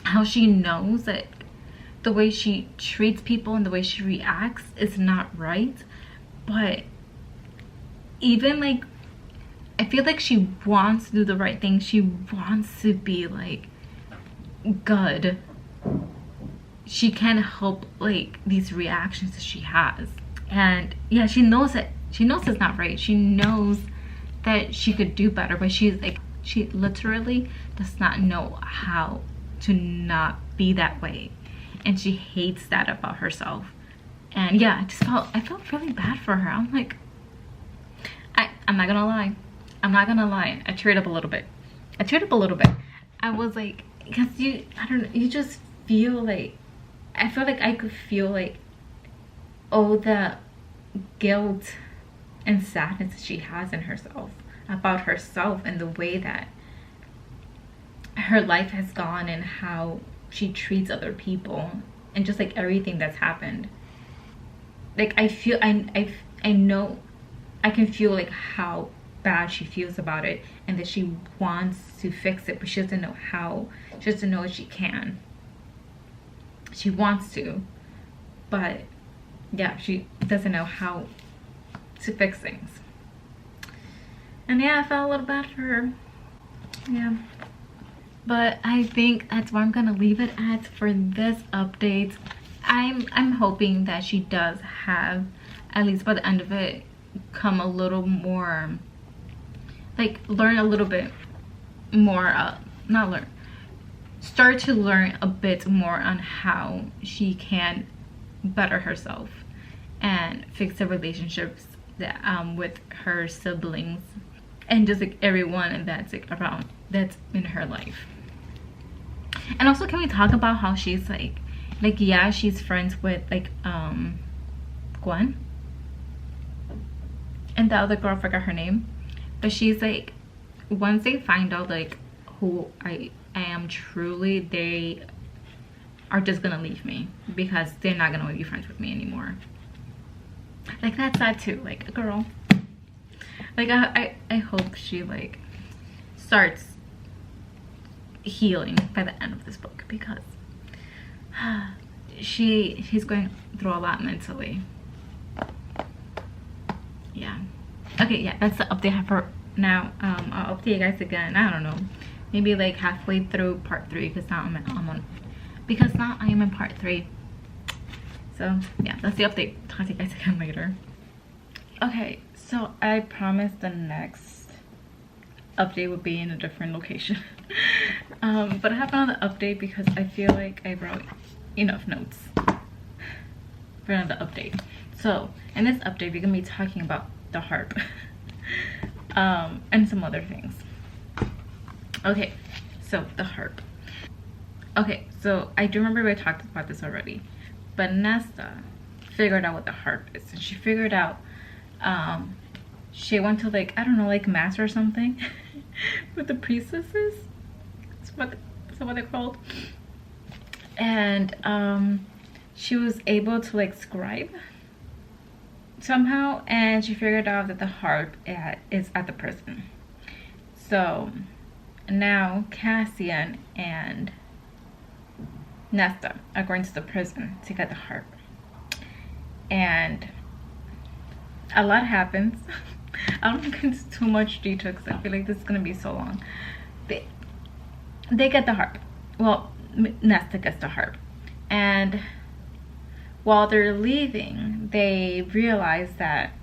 How she knows that the way she treats people and the way she reacts is not right. But even like, I feel like she wants to do the right thing. She wants to be like good. She can't help like these reactions that she has. And yeah, she knows it's not right. She knows that she could do better, but she's like, she literally does not know how to not be that way. And she hates that about herself. And yeah, I felt really bad for her. I'm like, I'm not gonna lie. I teared up a little bit. I was like, because I don't know, you just feel like, I feel like I could feel like all the guilt and sadness she has in herself, about herself and the way that her life has gone and how she treats other people and just like everything that's happened. Like I know I can feel like how bad she feels about it and that she wants to fix it, but she doesn't know how. She doesn't know if she can. She wants to, but yeah, she doesn't know how to fix things. And yeah, I felt a little bad for her. Yeah, but I think that's where I'm gonna leave it at for this update. I'm hoping that she does have, at least by the end of it, come a little more, like, learn a little bit more, not learn, start to learn a bit more on how she can better herself and fix the relationships that with her siblings and just like everyone that's like around, that's in her life. And also, can we talk about how she's like yeah, she's friends with like Gwen and the other girl, I forgot her name, but she's like, once they find out like who I am truly, they are just gonna leave me because they're not gonna be friends with me anymore. Like, that's sad too. Like, girl, like I hope she like starts healing by the end of this book, because she's going through a lot mentally. Yeah. Okay, yeah, that's the update I have for now. I'll update you guys again, I don't know, maybe like halfway through part 3, because now I am in part 3. So yeah, that's the update. Talk to you guys again later. Okay, so I promised the next update would be in a different location. But I have another update because I feel like I wrote enough notes for another update. So in this update, we're gonna be talking about the harp and some other things. Okay, so the harp. Okay, so I do remember we talked about this already, but Nesta figured out what the harp is, and she figured out she went to like, I don't know, like mass or something with the priestesses. That's what they're called. And she was able to like scribe somehow, and she figured out that the harp is at the prison. So now Cassian and Nesta are going to the prison to get the harp, and a lot happens. I don't get into too much detail because I feel like this is gonna be so long. They get the harp. Well, Nesta gets the harp, and while they're leaving, they realize that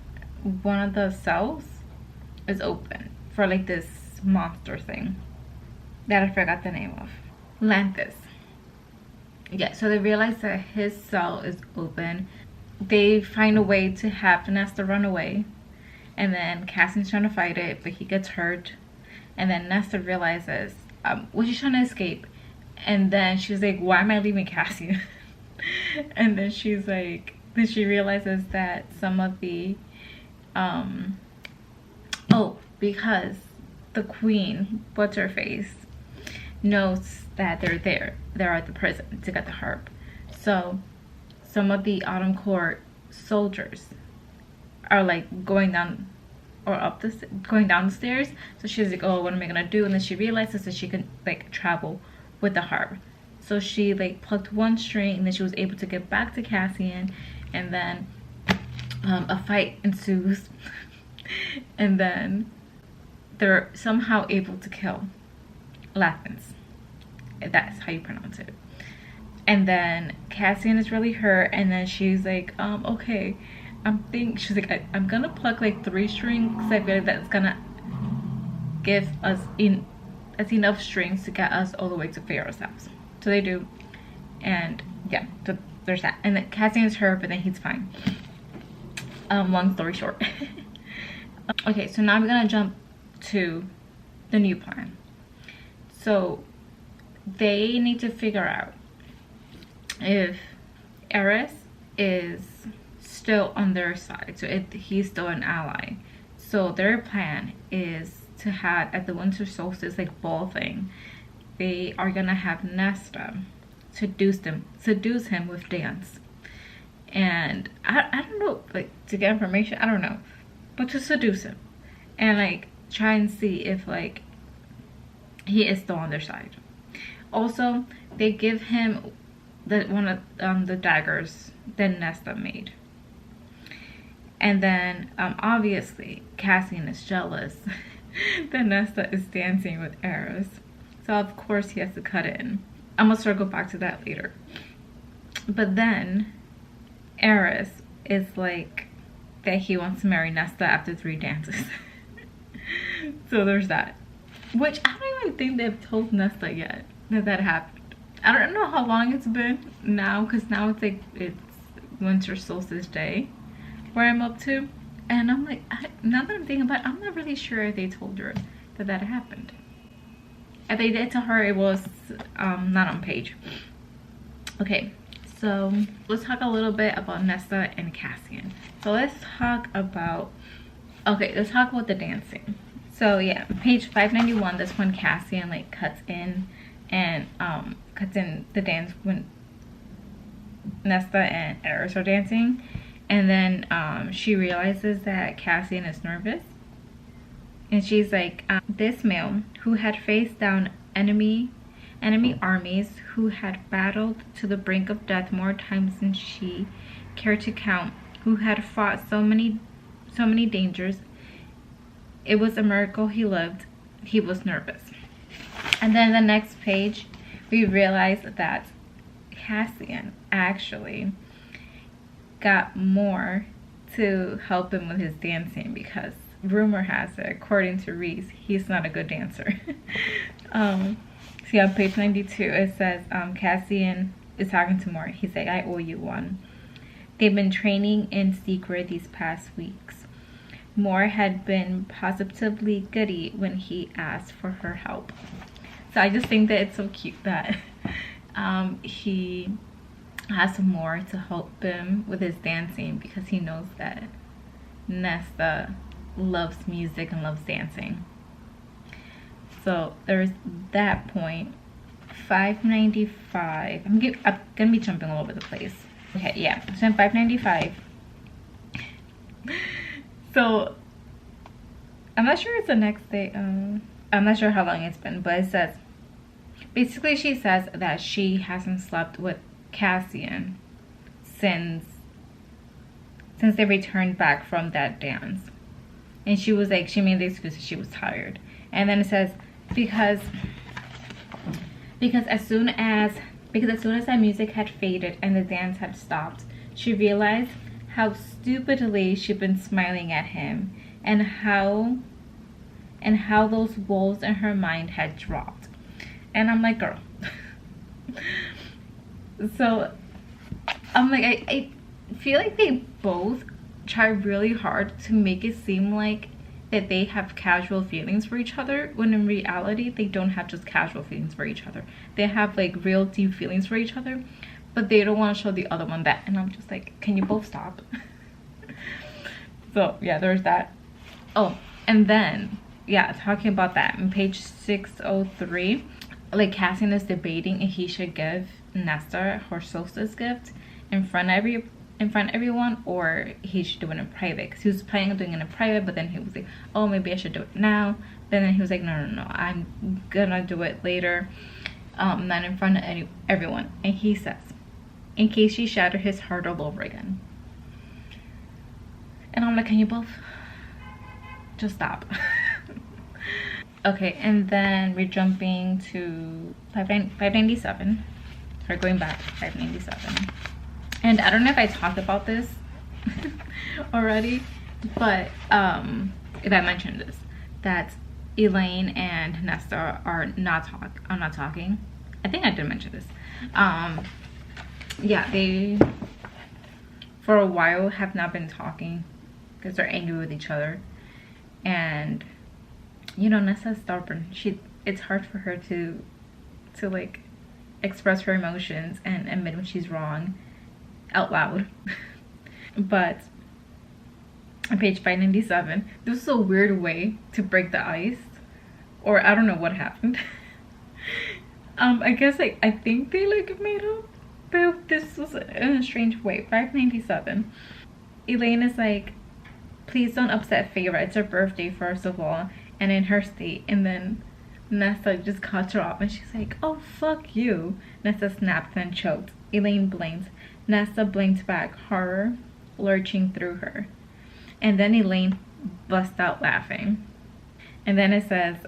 one of the cells is open for like this monster thing that I forgot the name of. Lanthus. Yeah, so they realize that his cell is open. They find a way to have Nesta run away, and then Cassian's trying to fight it, but he gets hurt. And then Nesta realizes, well, she's trying to escape, and then she's like, why am I leaving Cassian? And then she's like, then she realizes that some of the because the queen, what's her face, knows that they're at the prison to get the harp. So some of the Autumn Court soldiers are like going down the stairs. So she's like, oh, what am I gonna do? And then she realizes that she can like travel with the harp. So she like plucked one string, and then she was able to get back to Cassian, and then a fight ensues. And then they're somehow able to kill Lathens. That's how you pronounce it. And then Cassian is really hurt, and then she's like, okay, she's like, I'm gonna pluck like 3 strings because I feel like that's gonna give us enough strings to get us all the way to Pharaoh's house. So they do, and yeah, so there's that. And then Cassian is hurt, but then he's fine. Long story short. Okay, so now we're gonna jump to the new plan. So they need to figure out if Eris is still on their side, so if he's still an ally. So their plan is to have, at the winter solstice like ball thing, they are gonna have Nesta seduce him with dance. And I don't know, like to get information, I don't know, but to seduce him and like try and see if like he is still on their side. Also, they give him one of the daggers that Nesta made. And then obviously Cassian is jealous that Nesta is dancing with Eris. So of course he has to cut in. I'm gonna circle back to that later. But then Eris is like that he wants to marry Nesta after 3 dances. So there's that. Which I don't even think they've told Nesta yet that happened. I don't know how long it's been now, because now it's like it's winter solstice day where I'm up to. And I'm like, now that I'm thinking about it, I'm not really sure if they told her that happened. If they did tell her, it was not on page. Okay, so let's talk a little bit about Nesta and Cassian. So let's talk about the dancing. So yeah, page 591, that's when Cassian like cuts in the dance when Nesta and Eris are dancing. And then she realizes that Cassian is nervous. And she's like, this male who had faced down enemy armies, who had battled to the brink of death more times than she cared to count, who had fought so many dangers, it was a miracle he lived. He was nervous. And then the next page, we realize that Cassian actually got more to help him with his dancing, because rumor has it, according to Reese, he's not a good dancer. See on page 92, it says Cassian is talking to Moore. He's like, I owe you one. They've been training in secret these past weeks. Moore had been positively giddy when he asked for her help. So I just think that it's so cute that he asked Moore to help him with his dancing, because he knows that Nesta loves music and loves dancing. So there's that point. 595. I'm gonna be jumping all over the place. Okay, yeah. So in 595. So I'm not sure it's the next day. I'm not sure how long it's been, but it says basically she says that she hasn't slept with Cassian since they returned back from that dance. And she was like, she made the excuse that she was tired. And then it says because as soon as that music had faded and the dance had stopped, she realized how stupidly she'd been smiling at him, and how those walls in her mind had dropped. And I'm like, girl. So I'm like, I feel like they both try really hard to make it seem like that they have casual feelings for each other, when in reality they don't have just casual feelings for each other. They have like real deep feelings for each other, but they don't want to show the other one that. And I'm just like, can you both stop? So yeah, there's that. Oh, and then yeah, talking about that, on page 603, like Cassian is debating if he should give Nesta her solstice gift in front of everyone, or he should do it in private, because he was planning on doing it in private, but then he was like, oh, maybe I should do it now. Then he was like, no, I'm gonna do it later, not in front of everyone. And he says, in case she shattered his heart all over again. And I'm like, can you both just stop? Okay, and then we're jumping to 597. Sorry, going back to 597. And I don't know if I talked about this already, but if I mentioned this, that Elaine and Nesta are not talking. I think I did mention this. Yeah, they for a while have not been talking because they're angry with each other. And you know, Nesta's stubborn. It's hard for her to like express her emotions and admit when she's wrong out loud. But on page 597, this was a weird way to break the ice, or I don't know what happened. I guess like I think they like made up, but this was in a strange way. 597, Elaine is like, please don't upset Feyre, it's her birthday first of all, and in her state. And then Nessa just cuts her off and she's like, oh, fuck you. Nessa snaps and chokes. Elaine blinks. Nessa blinks back, horror lurching through her. And then Elaine busts out laughing. And then it says,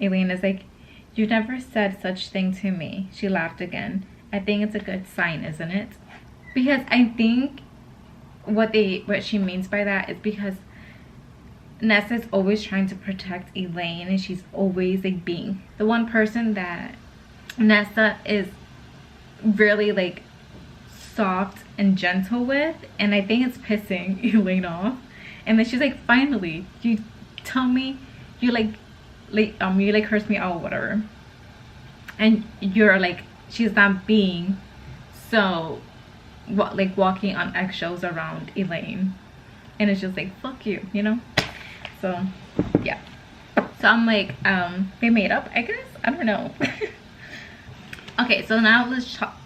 Elaine is like, you never said such thing to me. She laughed again. I think it's a good sign, isn't it? Because I think what she means by that is because Nessa is always trying to protect Elaine, and she's always like being the one person that Nessa is really like soft and gentle with, and I think it's pissing Elaine off. And then she's like, finally, you tell me you you like curse me out, whatever, and you're like, she's not being so like walking on eggshells around Elaine, and it's just like, fuck you, you know. So yeah, so I'm like, they made up, I guess, I don't know. Okay, so now let's talk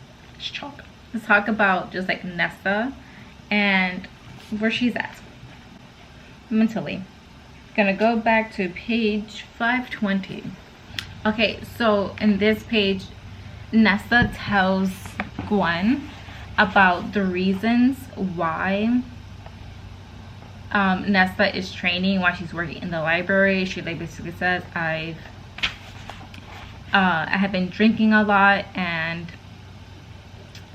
about just like Nessa and where she's at mentally. Gonna go back to page 520. Okay, so in this page, Nessa tells Gwen about the reasons why Nessa is training, why she's working in the library. She like basically says, I have been drinking a lot, and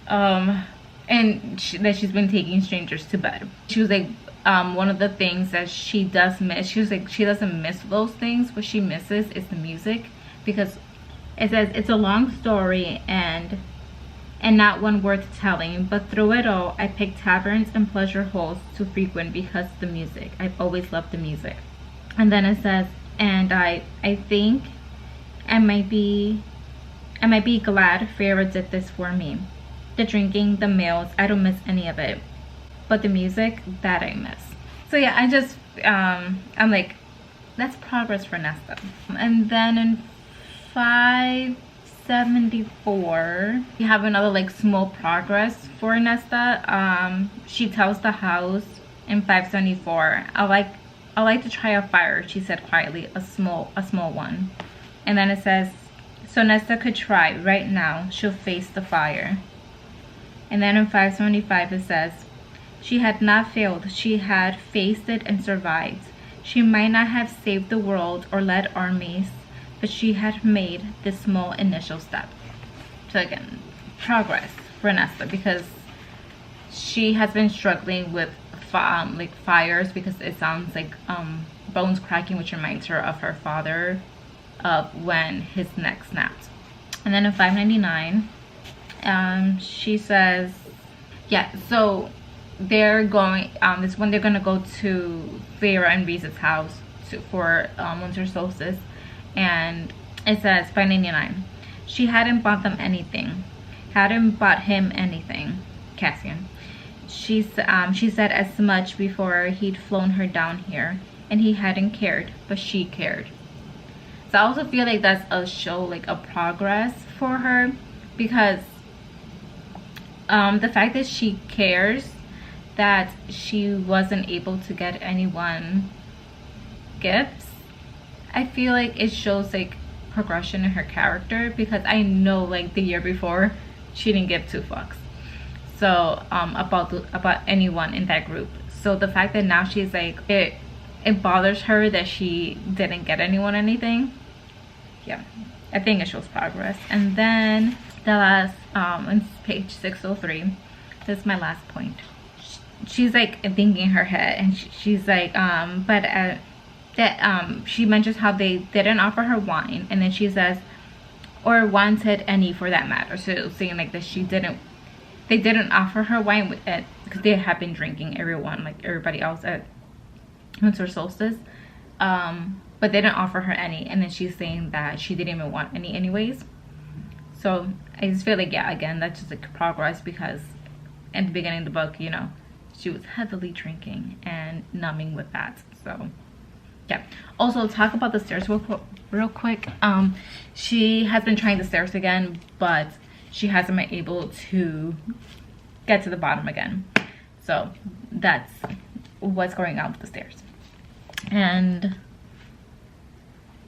that she's been taking strangers to bed. She was like, one of the things that she does miss, she was like, she doesn't miss those things. What she misses is the music, because it says it's a long story and not one worth telling, but through it all I picked taverns and pleasure holes to frequent because of the music. I've always loved the music. And then it says, and I think I might be glad Farrah did this for me. The drinking, the meals, I don't miss any of it, but the music, that I miss. So yeah, I just I'm like, that's progress for Nesta. And then in 574 we have another like small progress for Nesta. She tells the house in 574, I like to try a fire, she said quietly, a small one. And then it says, so Nesta could try right now, she'll face the fire. And then in 575 it says, she had not failed, she had faced it and survived. She might not have saved the world or led armies, but she had made this small initial step. So again, progress for Nesta, because she has been struggling with like fires, because it sounds like bones cracking, which reminds her of her father, when his neck snapped. And then in 599 she says, yeah, so they're going, this when they're gonna go to Farrah and Reese's house for winter solstice. And it says 599, she hadn't bought them anything, hadn't bought him anything, Cassian. She said as much before he'd flown her down here, and he hadn't cared, but she cared. So I also feel like that's a show, like a progress for her, because the fact that she cares that she wasn't able to get anyone gifts, I feel like it shows like progression in her character, because I know like the year before she didn't give two fucks so about anyone in that group. So the fact that now she's like, it bothers her that she didn't get anyone anything, yeah, I think it shows progress. And then the last on page 603, this is my last point. She's like thinking in her head, and she's like, but she mentions how they didn't offer her wine, and then she says, or wanted any for that matter. So saying like that they didn't offer her wine because they had been drinking, everyone, like everybody else at winter solstice, but they didn't offer her any. And then she's saying that she didn't even want any anyways. So I just feel like, yeah, again, that's just like progress, because in the beginning of the book, you know, she was heavily drinking and numbing with that. So yeah. Also, talk about the stairs real quick. She has been trying the stairs again, but she hasn't been able to get to the bottom again. So that's what's going on with the stairs. And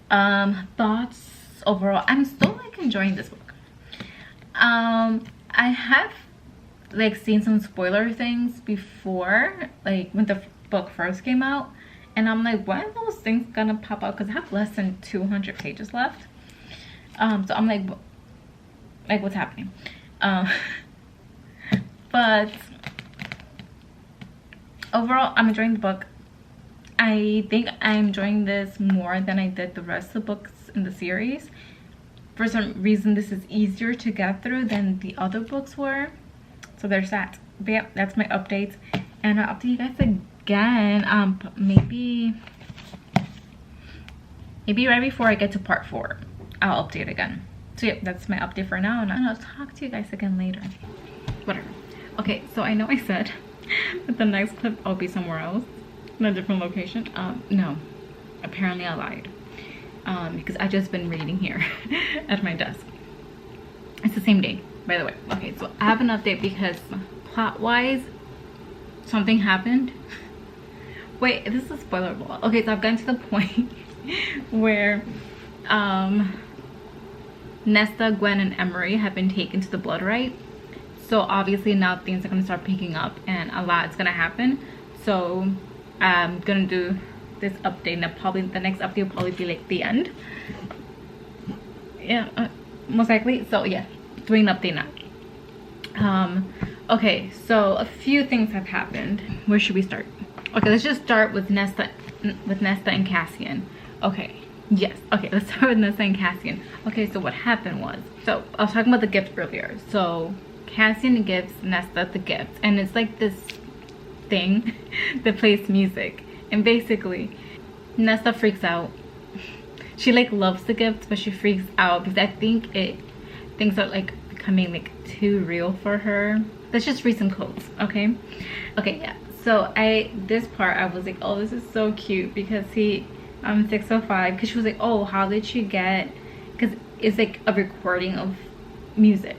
Thoughts overall, I'm still like enjoying this book. I have like seen some spoiler things before, like when the book first came out, and I'm like, when are those things gonna pop up? Because I have less than 200 pages left. So I'm like what's happening? But overall, I'm enjoying the book. I think I'm enjoying this more than I did the rest of the books in the series. For some reason, this is easier to get through than the other books were. So there's that. But yeah, that's my updates. And I'll update you guys again. Maybe right before I get to part 4, I'll update again. So yeah, that's my update for now. And I'll talk to you guys again later. Whatever. Okay, so I know I said that the next clip I'll be somewhere else, in a different location. No, apparently I lied. Because I just been reading here at my desk. It's the same day, by the way. Okay, so I have an update because plot-wise, something happened. Wait, this is spoilerable. Okay, so I've gotten to the point where Nesta, Gwen, and Emery have been taken to the blood rite. So obviously now things are gonna start picking up and a lot is gonna happen. So I'm gonna do this update, and probably the next update will probably be like the end. Yeah, most likely. So yeah, doing an update now. Okay, so a few things have happened. Where should we start? Okay, let's just start with Nesta and Cassian. Okay, yes. Okay, let's start with Nesta and Cassian. Okay, so what happened was, so I was talking about the gift earlier. So Cassian gives Nesta the gift, and it's like this thing that plays music, and basically Nesta freaks out. She like loves the gift, but she freaks out because I think things are like becoming like too real for her. Let's just read some quotes. Okay, yeah. So this part I was like, oh, this is so cute, because he 605, because she was like, oh, how did you get, because it's like a recording of music.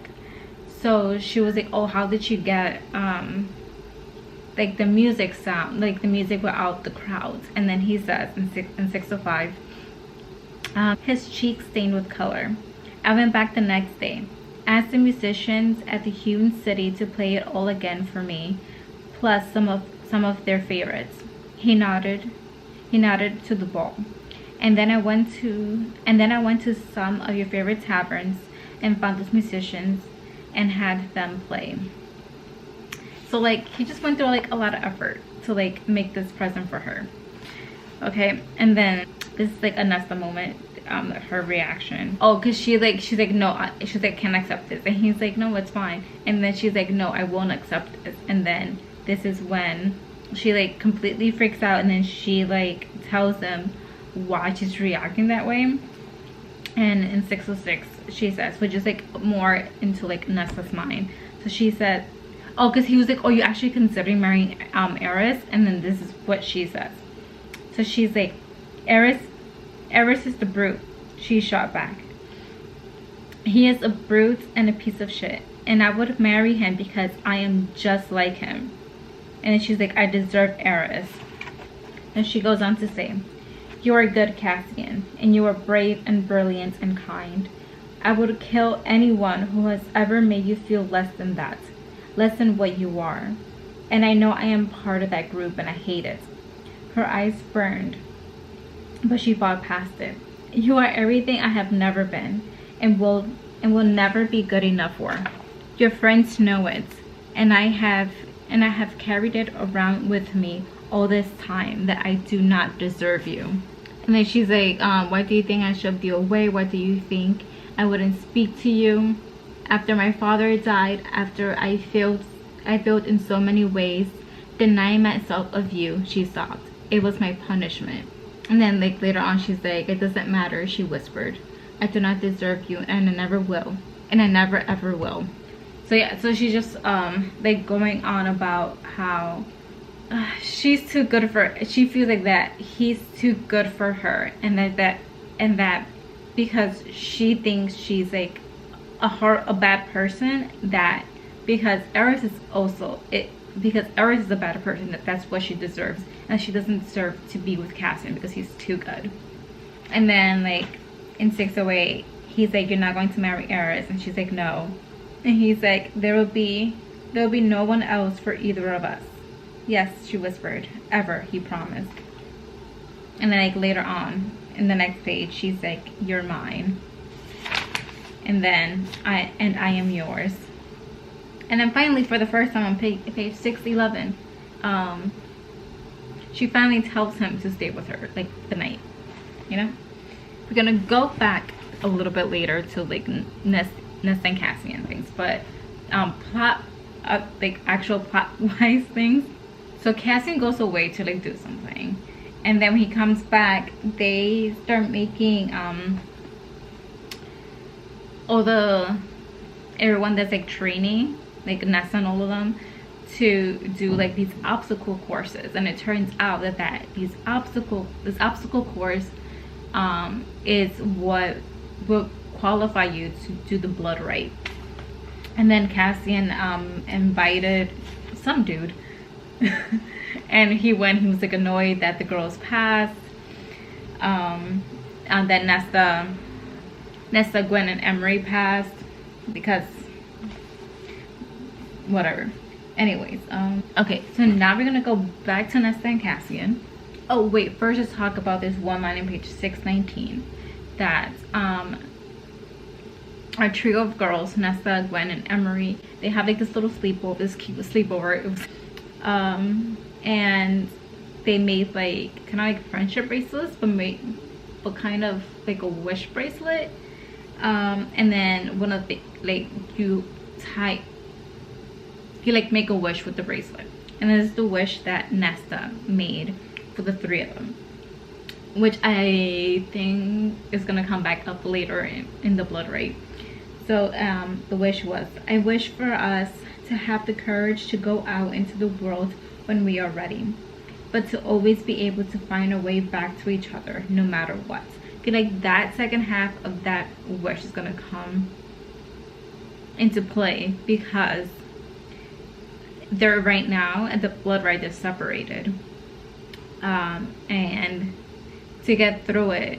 So she was like, oh, how did you get like the music sound, like the music without the crowds? And then he says in 605, his cheeks stained with color. I went back the next day, asked the musicians at the hewn city to play it all again for me, plus some of their favorites. He nodded to the ball. And then I went to some of your favorite taverns and found those musicians and had them play. So like he just went through like a lot of effort to like make this present for her. Okay, and then this is like a Nesta moment, her reaction. Oh, because she's like no, she's like, can't accept this, and he's like, no, it's fine. And then she's like, no, I won't accept this. And then this is when she like completely freaks out, and then she like tells them why she's reacting that way. And in 606 she says, which is like more into like Nesta's mind. So she said, oh, because he was like, oh, you actually considering marrying Eris? And then this is what she says. So she's like, Eris is the brute. She shot back. He is a brute and a piece of shit, and I would marry him because I am just like him. And then she's like, I deserve Eris. And she goes on to say, you are good, Cassian, and you are brave and brilliant and kind. I would kill anyone who has ever made you feel less than that, less than what you are. And I know I am part of that group, and I hate it. Her eyes burned, but she fought past it. You are everything I have never been, and will never be good enough for. Your friends know it, and I have carried it around with me all this time, that I do not deserve you. And then she's like, why do you think I shoved you away? Why do you think I wouldn't speak to you? After my father died, after I failed in so many ways, denying myself of you, she sobbed. It was my punishment. And then like later on she's like, it doesn't matter, she whispered. I do not deserve you, and I never will. And I never ever will. So yeah, so she's just like going on about how she's too good for, she feels like that he's too good for her, and that because she thinks she's like a bad person, that because Eris is also because Eris is a bad person, that's what she deserves, and she doesn't deserve to be with Cassian because he's too good. And then like in 608, he's like, you're not going to marry Eris, and she's like, no. And he's like, there'll be no one else for either of us. Yes, she whispered, ever, he promised. And then like later on in the next page, she's like, you're mine. And then I am yours. And then finally, for the first time on page 611, she finally tells him to stay with her, like the night, you know. We're gonna go back a little bit later to like Nesta and Cassian things, but plot like actual plot wise things. So Cassian goes away to like do something, and then when he comes back, they start making everyone that's like training, like Nesta and all of them, to do like these obstacle courses. And it turns out that this obstacle course is what will qualify you to do the blood rite. And then Cassian invited some dude and he went. He was like annoyed that the girls passed, and then Nesta, Gwen, and Emery passed because whatever. Anyways, okay, so now we're gonna go back to Nesta and Cassian. Oh wait, first just talk about this one line in page 619 that our trio of girls, Nesta, Gwen, and Emery, they have like this little sleepover, this cute sleepover. It was and they made like kind of like friendship bracelets, but kind of like a wish bracelet. And then one of the like you like make a wish with the bracelet, and this is the wish that Nesta made for the three of them, which I think is gonna come back up later in the blood rite. So the wish was, I wish for us to have the courage to go out into the world when we are ready, but to always be able to find a way back to each other no matter what. Okay, like that second half of that wish is gonna come into play because they're right now at the blood rite, they're separated, and to get through it,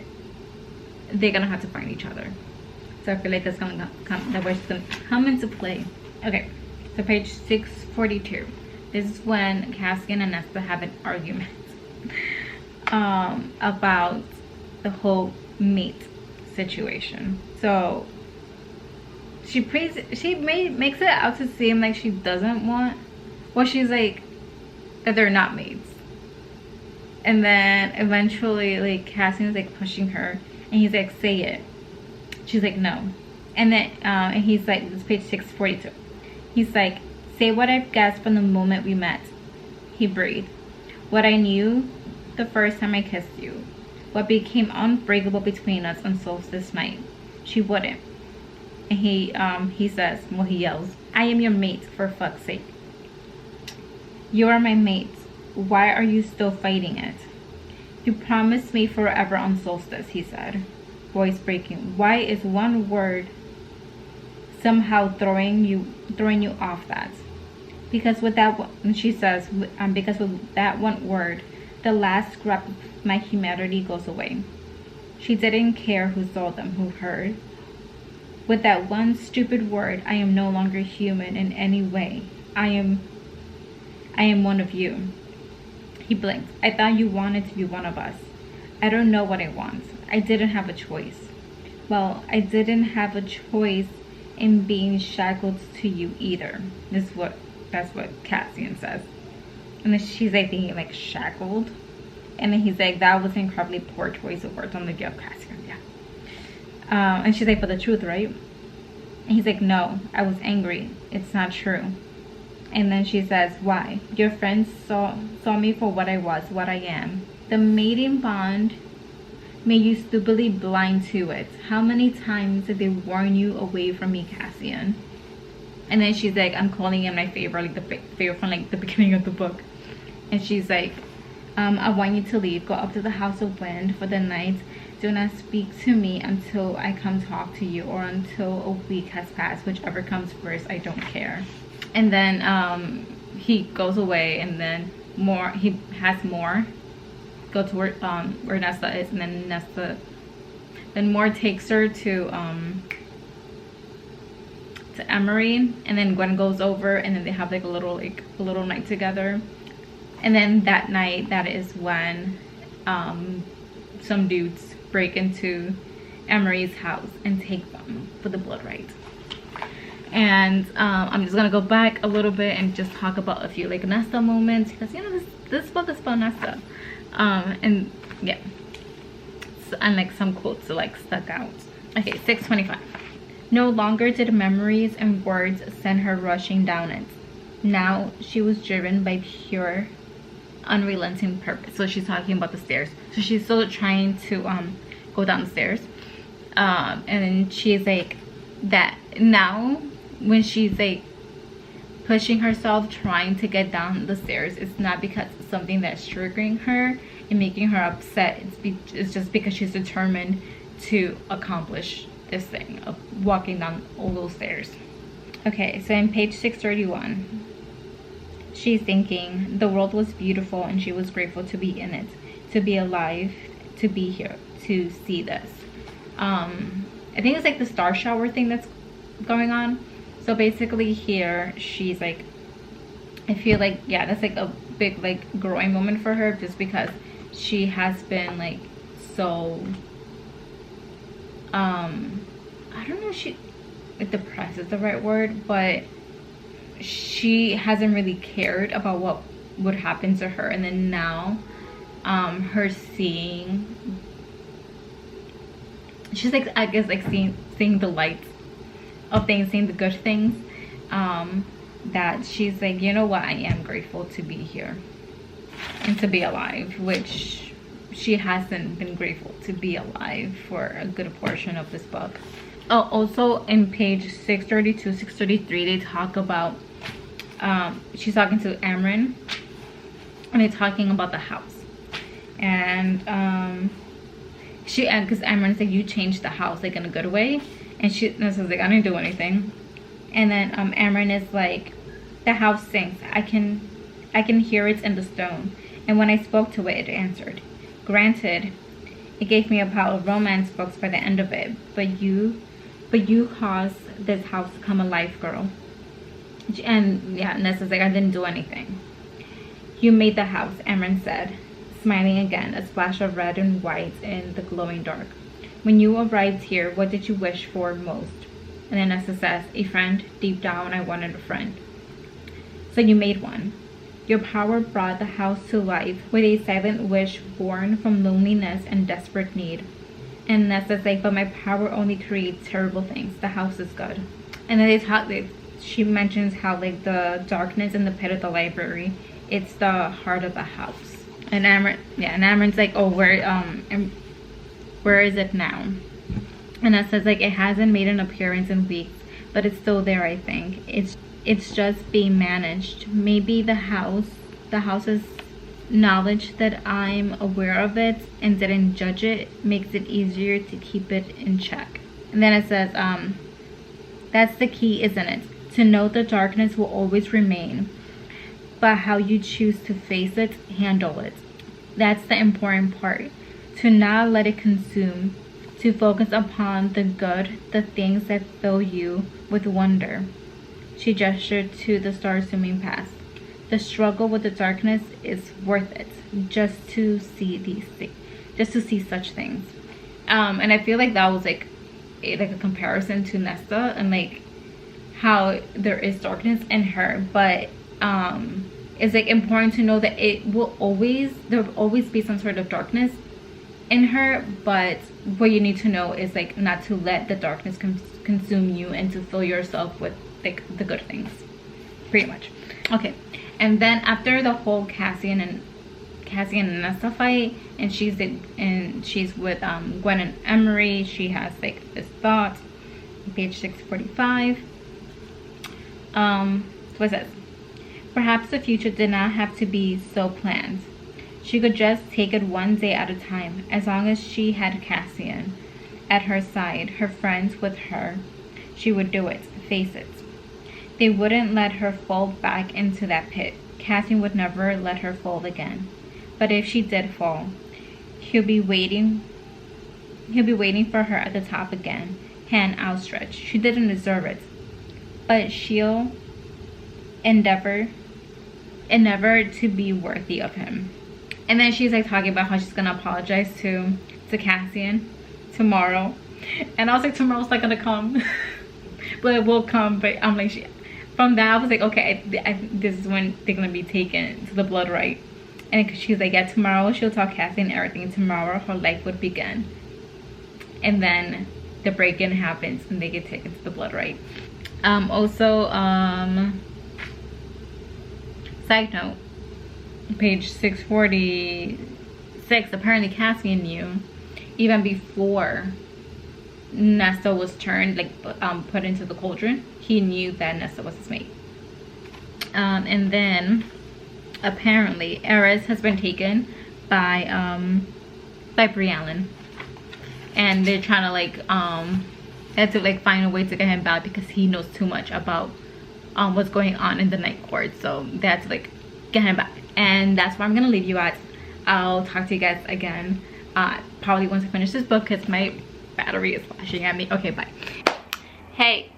they're gonna have to find each other. So I feel like that's gonna come, that wish is gonna come into play. Okay, so page 642. This is when Cassian and Nesta have an argument about the whole mate situation. So she makes it out to seem like she doesn't want, well, she's like that they're not mates. And then eventually like Cassian's like pushing her and he's like, say it. She's like, no. And then and he's like, this is page 642. He's like, say what I've guessed from the moment we met. He breathed. What I knew the first time I kissed you. What became unbreakable between us on solstice night. She wouldn't. And he says, well, he yells, I am your mate, for fuck's sake. You are my mate. Why are you still fighting it? You promised me forever on solstice, he said, voice breaking. Why is one word somehow throwing you off that? Because with that one, and she says, because with that one word, the last scrap of my humanity goes away. She didn't care who saw them, who heard. With that one stupid word, I am no longer human in any way. I am one of you. He blinked. I thought you wanted to be one of us. I don't know what I want. I didn't have a choice. Well, I didn't have a choice in being shackled to you either. That's what Cassian says. And then she's like thinking like shackled. And then he's like, that was an incredibly poor choice of words. I'm like, yeah, Cassian, yeah. And she's like, but the truth, right? And he's like, no, I was angry. It's not true. And then she says, why? Your friends saw me for what I was, what I am. The mating bond made you stupidly blind to it. How many times did they warn you away from me, Cassian? And then she's like, I'm calling him my favorite, like the favorite from like the beginning of the book. And she's like, I want you to leave. Go up to the House of Wind for the night. Do not speak to me until I come talk to you, or until a week has passed. Whichever comes first, I don't care. And then he goes away, and then he has more go to where Nesta is, and then Nesta Then Moore takes her to Emery, and then Gwen goes over, and then they have like a little night together. And then that night, that is when some dudes break into Emery's house and take them for the blood rites. And I'm just gonna go back a little bit and just talk about a few like Nesta moments, because you know this book is about Nesta. And yeah, so, and like some quotes that like stuck out. Okay, 625. No longer did memories and words send her rushing down it. Now she was driven by pure, unrelenting purpose. So she's talking about the stairs. So she's still trying to go down the stairs. And then she's like that now when she's like pushing herself trying to get down the stairs, it's not because it's something that's triggering her and making her upset. It's just because she's determined to accomplish this thing of walking down all those stairs. Okay, so in page 631, she's thinking the world was beautiful and she was grateful to be in it, to be alive, to be here, to see this. I think it's like the star shower thing that's going on. So basically here she's like, I feel like, yeah, that's like a big like growing moment for her, just because she has been like so I don't know if like depressed is the right word, but she hasn't really cared about what would happen to her. And then now her seeing, she's like, I guess like seeing the light of things, seeing the good things, that she's like, you know what, I am grateful to be here and to be alive, which she hasn't been grateful to be alive for a good portion of this book. Oh, also in page 632, 633, they talk about she's talking to Amren, and they're talking about the house. And because Amren's like, you changed the house like in a good way, and this is like, I didn't do anything. And then Amren is like, the house sings, I can hear it in the stone, and when I spoke to it, it answered. Granted, it gave me a pile of romance books by the end of it, but you caused this house to come alive, girl. And yeah, Nessa's like, I didn't do anything. You made the house, Amren said, smiling again, a splash of red and white in the glowing dark. When you arrived here, what did you wish for most? And then Nessa says, a friend. Deep down, I wanted a friend. So you made one. Your power brought the house to life with a silent wish born from loneliness and desperate need. And Nessa's like, but my power only creates terrible things. The house is good. And then she mentions how like the darkness in the pit of the library, it's the heart of the house. And Amren's like, oh, where is it now? And Nessa's like, it hasn't made an appearance in weeks, but it's still there, I think. It's just being managed. Maybe the house's knowledge that I'm aware of it and didn't judge it makes it easier to keep it in check. And then it says, that's the key, isn't it? To know the darkness will always remain, but how you choose to face it, handle it. That's the important part. To not let it consume, to focus upon the good, the things that fill you with wonder. She gestured to the stars zooming past. The struggle with the darkness is worth it, just to see such things. And I feel like that was like a comparison to Nesta, and like how there is darkness in her, but it's like important to know that there will always be some sort of darkness in her, but what you need to know is like not to let the darkness consume you, and to fill yourself with like the good things, pretty much. Okay, and then after the whole Cassian and Nesta fight, and she's with Gwen and Emery, she has like this thought, page 645. What it says, perhaps the future did not have to be so planned. She could just take it one day at a time. As long as she had Cassian at her side, her friends with her, she would do it, face it. They wouldn't let her fall back into that pit. Cassian would never let her fall again. But if she did fall, he'll be waiting He'll be waiting for her at the top again, hand outstretched. She didn't deserve it, but she'll endeavor to be worthy of him. And then she's like talking about how she's gonna apologize to Cassian tomorrow. And I was like, tomorrow's not gonna come. But it will come. But I'm like, from that I was like, okay, this is when they're gonna be taken to the blood right. And she's like, yeah, tomorrow she'll tell Cassian everything. Tomorrow her life would begin. And then the break-in happens and they get taken to the blood right. Side note, page 646, apparently Cassian knew even before Nesta was turned, like put into the cauldron. He knew that Nesta was his mate. And then apparently Aerys has been taken by Brianne, and they're trying to like they have to like find a way to get him back because he knows too much about what's going on in the night court. So they have to like get him back, and that's where I'm gonna leave you at. I'll talk to you guys again probably once I finish this book because my battery is flashing at me. Okay, bye. Hey,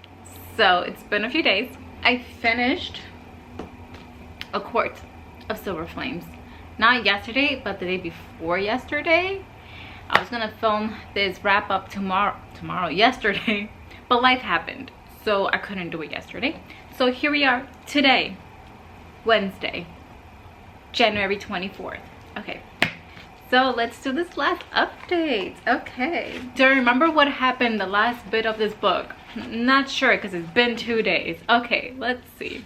so it's been a few days. I finished A Court of Silver Flames. Not yesterday, but the day before yesterday. I was gonna film this wrap up yesterday, but life happened, so I couldn't do it yesterday. So here we are today, Wednesday, January 24th. Okay, so let's do this last update. Okay, do you remember what happened the last bit of this book? Not sure because it's been 2 days. Okay, let's see.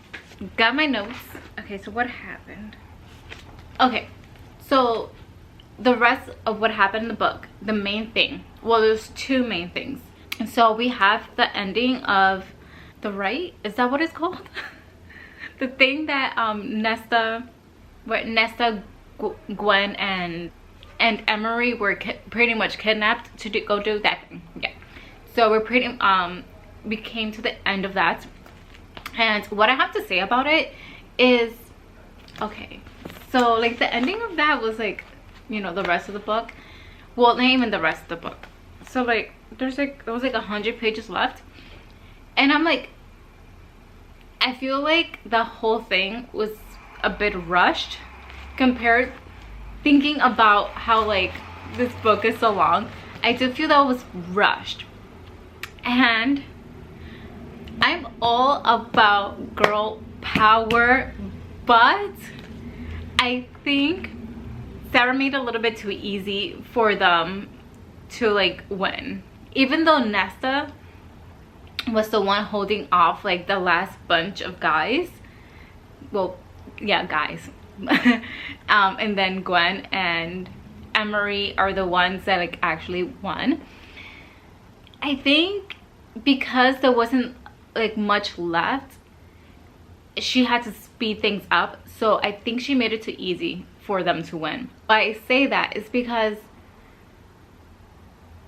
Got my notes. Okay, so what happened? Okay, so the rest of what happened in the book, the main thing, well, there's two main things. And so we have the ending of the right, is that what it's called? The thing that Nesta, Gwen and Emery were pretty much kidnapped to go do that thing. Yeah, so we came to the end of that. And what I have to say about it is, okay, so like the ending of that was like, you know, the rest of the book, well, not even the rest of the book. So like there was like 100 pages left, and I'm like, I feel like the whole thing was a bit rushed compared, thinking about how like this book is so long. I do feel that it was rushed, and I'm all about girl power, but I think Sarah made it a little bit too easy for them to like win. Even though Nesta was the one holding off like the last bunch of guys, well, yeah, guys. And then Gwen and Emery are the ones that like actually won. I think because there wasn't like much left, she had to speed things up, so I think she made it too easy for them to win. Why I say that is because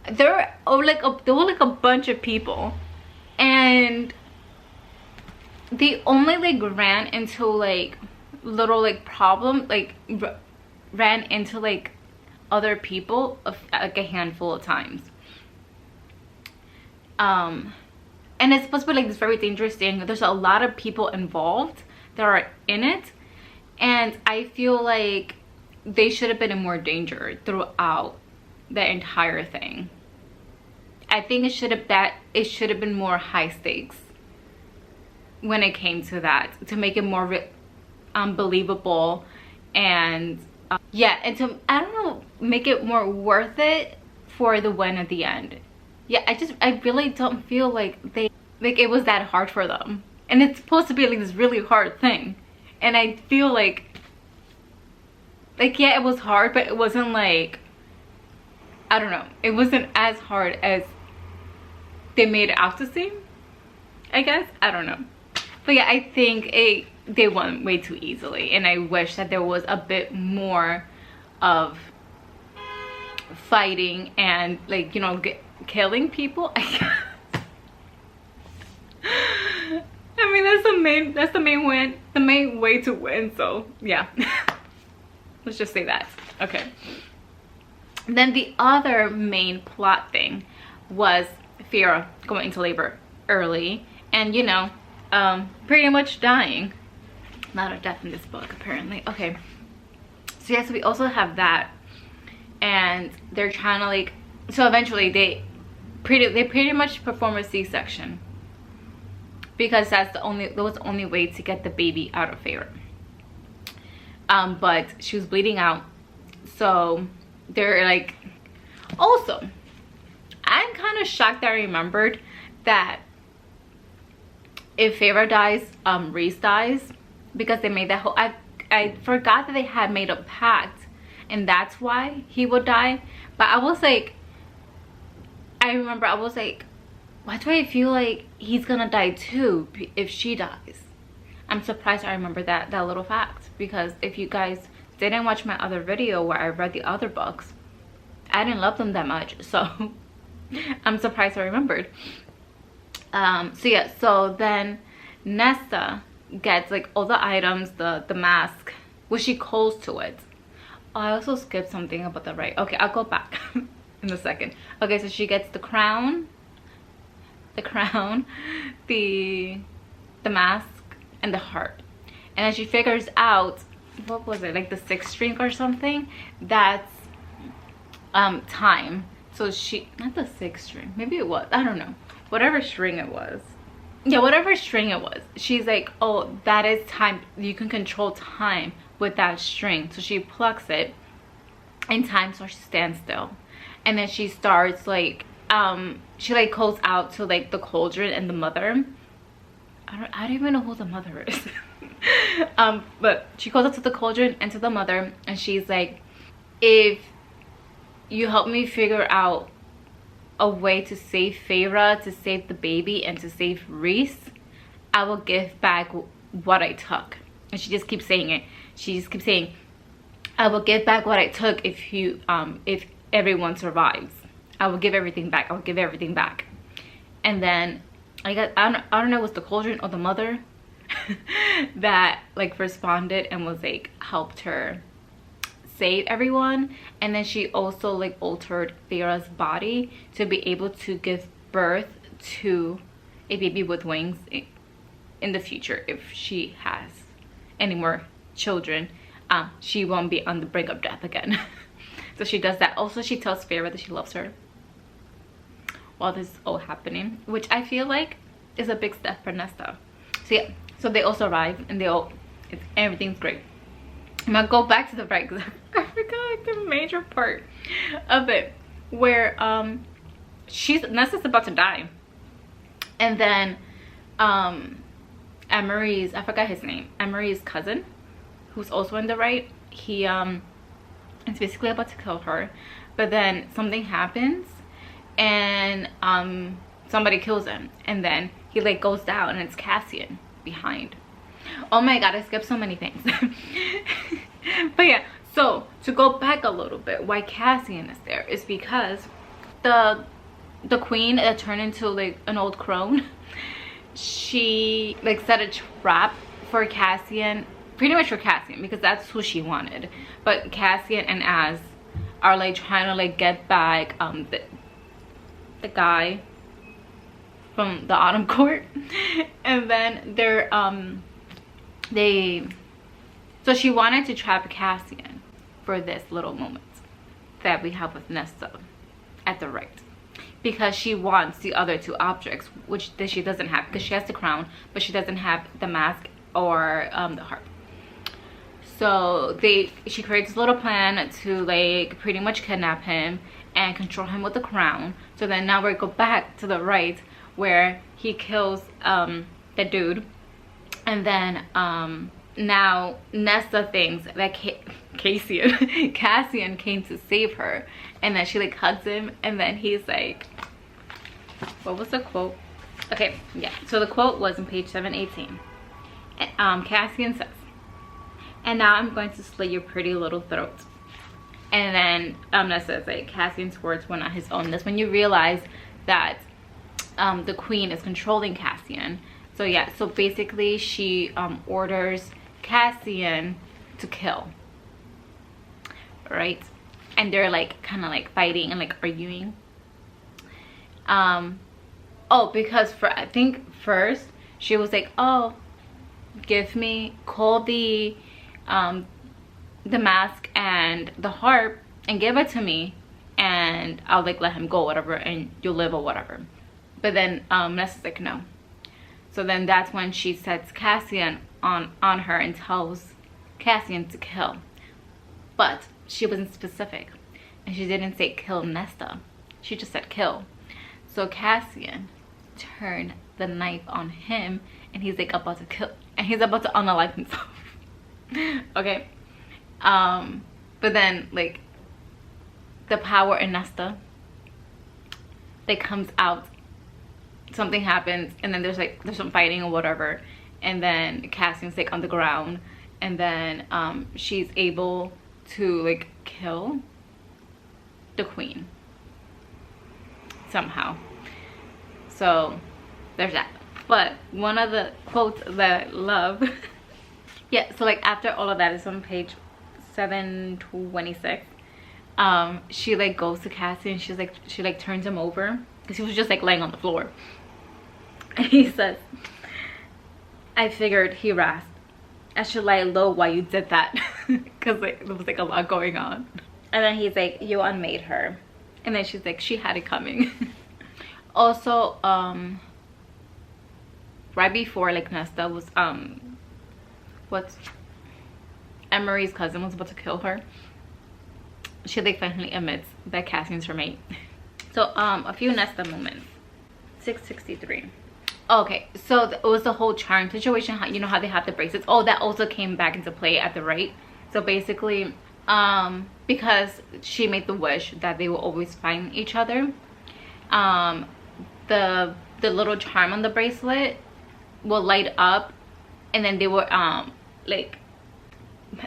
there were like a bunch of people, and they only like ran into like little like problem, like ran into like other people like a handful of times. And it's supposed to be like this very dangerous thing. There's a lot of people involved that are in it, and I feel like they should have been in more danger throughout the entire thing. I think it should have been more high stakes when it came to that, to make it more unbelievable, and yeah, and to, I don't know, make it more worth it for the win at the end. Yeah, I really don't feel like it was that hard for them, and it's supposed to be like this really hard thing, and I feel like yeah, it was hard, but it wasn't like, I don't know, it wasn't as hard as they made it out to seem, I guess. I don't know, but yeah, I think they won way too easily, and I wish that there was a bit more of fighting and like, you know, killing people, I guess. I mean, that's the main win, the main way to win, so yeah. Let's just say that. Okay, Then the other main plot thing was Fira going into labor early and, you know, pretty much dying. Not a death in this book, apparently. Okay, so yes, we also have that, and they're trying to like, so eventually they pretty much perform a C-section because that was the only way to get the baby out of Fira. But she was bleeding out, so they're like, also I'm kind of shocked that I remembered that if Fira dies, Reese dies, because they made that whole, I forgot that they had made a pact and that's why he would die. But I was like, I remember I was like, why do I feel like he's gonna die too if she dies? I'm surprised I remember that little fact, because if you guys didn't watch my other video where I read the other books, I didn't love them that much, so I'm surprised I remembered. So yeah, so then Nesta gets like all the items, the mask, which she calls to it. Oh, I also skipped something about the right. Okay, I'll go back in a second. Okay, so she gets the crown, the mask, and the heart. And then she figures out, what was it, like the 6th string or something, that's time. So she, not the 6th string, maybe it was, I don't know, whatever string it was. Yeah, whatever string it was, she's like, oh, that is time. You can control time with that string. So she plucks it and time starts to stand still. And then she starts like, she like calls out to like the cauldron and the mother. I don't even know who the mother is. But she calls out to the cauldron and to the mother, and she's like, if you help me figure out a way to save Fira, to save the baby, and to save Reese, I will give back what I took. And she just keeps saying it. She just keeps saying, I will give back what I took if you if everyone survives. I will give everything back. I will give everything back. And then I don't know, it was the cauldron or the mother that like responded and was like, helped her save everyone. And then she also like altered Fira's body to be able to give birth to a baby with wings in the future. If she has any more children, she won't be on the brink of death again. So she does that. Also, she tells Fira that she loves her while this is all happening, which I feel like is a big step for Nesta. So yeah, so they also arrive and everything's great. I'm gonna go back to the right because I forgot like the major part of it where Nesta's about to die, and then Emery's, I forgot his name, Emery's cousin, who's also in the right, he is basically about to kill her, but then something happens and somebody kills him, and then he like goes down and it's Cassian behind. Oh my god, I skipped so many things. But yeah, so to go back a little bit, why Cassian is there is because the queen that turned into like an old crone, she like set a trap for Cassian, pretty much for Cassian, because that's who she wanted. But Cassian and Az are like trying to like get back the guy from the Autumn Court. And then they're so she wanted to trap Cassian for this little moment that we have with Nesta at the right, because she wants the other 2 objects, which she doesn't have, because she has the crown but she doesn't have the mask or the harp. So she creates this little plan to like pretty much kidnap him and control him with the crown. So then now we go back to the right where he kills the dude, and then now Nesta thinks that Cassian came to save her, and then she like hugs him, and then he's like, what was the quote? Okay, yeah, so the quote was on page 718. Cassian says, and now I'm going to slit your pretty little throat. And then Nesta says like, Cassian's words were not his own. That's when you realize that the queen is controlling Cassian. So yeah, so basically she orders Cassian to kill, right? and they're like kind of like fighting and like arguing. Oh, because I think first she was like, oh, call the mask and the harp and give it to me, and I'll like let him go, whatever, and you'll live or whatever. But then Nesta's like, no. So then that's when she sets Cassian on her and tells Cassian to kill. But she wasn't specific, and she didn't say kill Nesta. She just said kill. So Cassian turned the knife on him, and he's like about to kill, and he's about to unalive himself. Okay. But then like the power in Nesta like comes out, something happens, and then there's some fighting or whatever, and then Cassian's like on the ground, and then she's able to like kill the queen somehow. So there's that. But one of the quotes that I love yeah, so like after all of that, is on page 726. She like goes to Cassie, and she like turns him over because he was just like laying on the floor, and he says, I figured, he rasped, I should lie low while you did that, because like, there was like a lot going on. And then he's like, you unmade her. And then she's like, she had it coming. Also, right before like Nesta was Emery's cousin was about to kill her, she like finally admits that Cassian's her mate. So a few Nesta moments. 663. Okay, so it was the whole charm situation, how, you know how they have the bracelets. Oh, that also came back into play at the right. So basically because she made the wish that they will always find each other, the little charm on the bracelet will light up, and then they were like,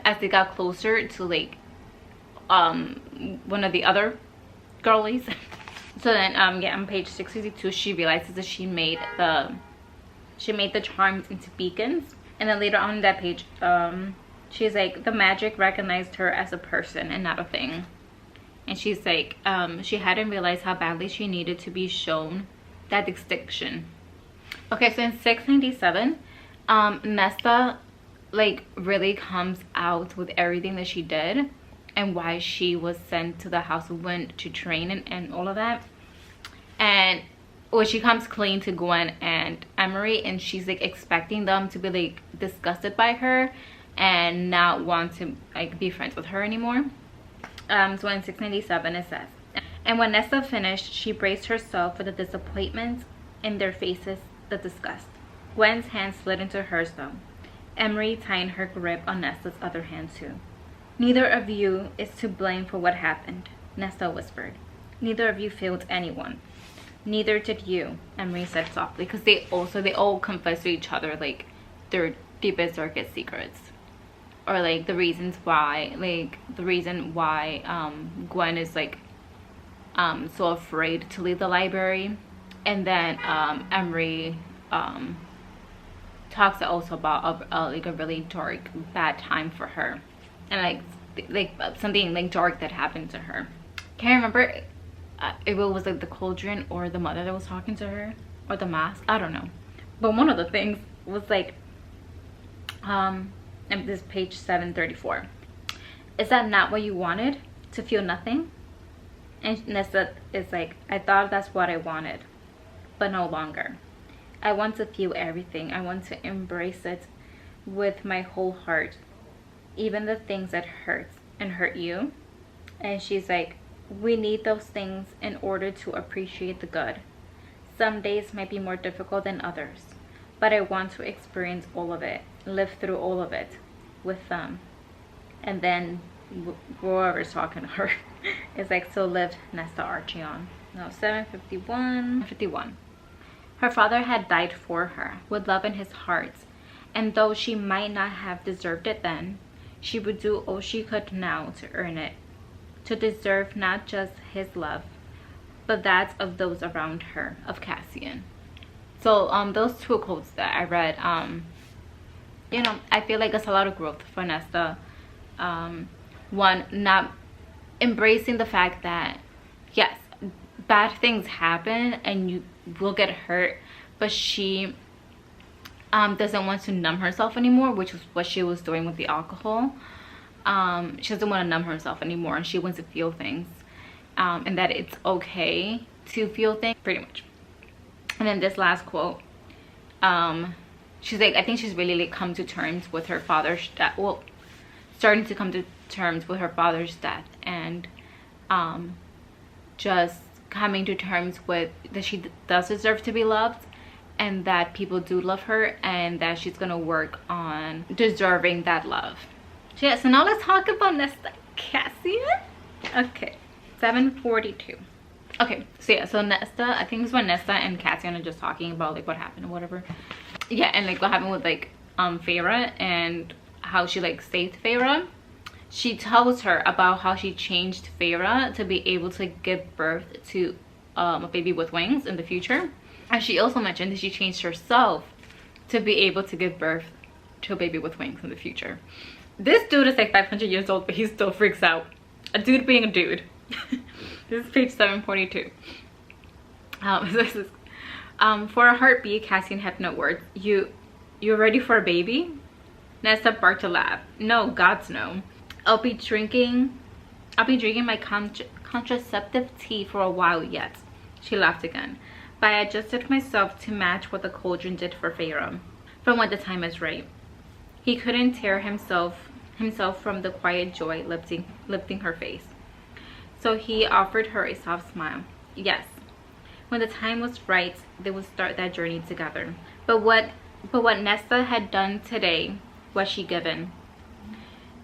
as they got closer to like one of the other girlies. So then yeah, on page 662 she realizes that she made the charms into beacons. And then later on in that page, she's like, the magic recognized her as a person and not a thing. And she's like, she hadn't realized how badly she needed to be shown that distinction. Okay, so in 697, Nesta like really comes out with everything that she did and why she was sent to the House of Wind to train and all of that. And when she comes clean to Gwen and Emery, and she's like expecting them to be like disgusted by her and not want to like be friends with her anymore. So in 697 it says, and when Nesta finished, she braced herself for the disappointment in their faces, the disgust. Gwen's hand slid into hers though, Emery tying her grip on Nesta's other hand too. Neither of you is to blame for what happened, Nesta whispered. Neither of you failed anyone. Neither did you, Emery said softly, because they all confess to each other like their deepest, darkest secrets, or like the reasons why, Gwen is like so afraid to leave the library. And then Emery talks also about like a really dark, bad time for her, and like something like dark that happened to her. Can't remember if it was like the cauldron or the mother that was talking to her, or the mask, I don't know. But one of the things was like, and this page 734, is that not what you wanted, to feel nothing? And Nesta is like, I thought that's what I wanted, but no longer. I want to feel everything. I want to embrace it with my whole heart, even the things that hurt and hurt you. And she's like, we need those things in order to appreciate the good. Some days might be more difficult than others, but I want to experience all of it, live through all of it with them. And then whoever's talking to her is like, so lived Nesta Archie on. Now 751. Her father had died for her with love in his heart, and though she might not have deserved it then, she would do all she could now to earn it, to deserve not just his love, but that of those around her, of Cassian. So those two quotes that I read, I feel like it's a lot of growth for Nesta. One, not embracing the fact that yes, bad things happen and you will get hurt, but she doesn't want to numb herself anymore, which is what she was doing with the alcohol. She doesn't want to numb herself anymore, and she wants to feel things, and that it's okay to feel things, pretty much. And then this last quote, she's like, I think she's really like come to terms with her father's death. Well, starting to come to terms with her father's death, and just coming to terms with that she does deserve to be loved, and that people do love her, and that she's gonna work on deserving that love. So yeah, so now let's talk about Nesta Cassian. Okay, 7:42. Okay, so yeah, so Nesta, I think it's when Nesta and Cassian are just talking about like what happened or whatever. Yeah, and like what happened with like Feyre, and how she like saved Feyre. She tells her about how she changed Feyre to be able to give birth to a baby with wings in the future. And she also mentioned that she changed herself to be able to give birth to a baby with wings in the future. This dude is like 500 years old, but he still freaks out. A dude being a dude. This is page 742. This is, for a heartbeat, Cassian had no words. You're ready for a baby? Nesta barked a laugh. No, gods no. I'll be drinking my contraceptive tea for a while yet. She laughed again. But I adjusted myself to match what the cauldron did for Feyre. From when the time is right. He couldn't tear himself from the quiet joy lifting her face. So he offered her a soft smile. Yes. When the time was right, they would start that journey together. But what Nesta had done today was she given.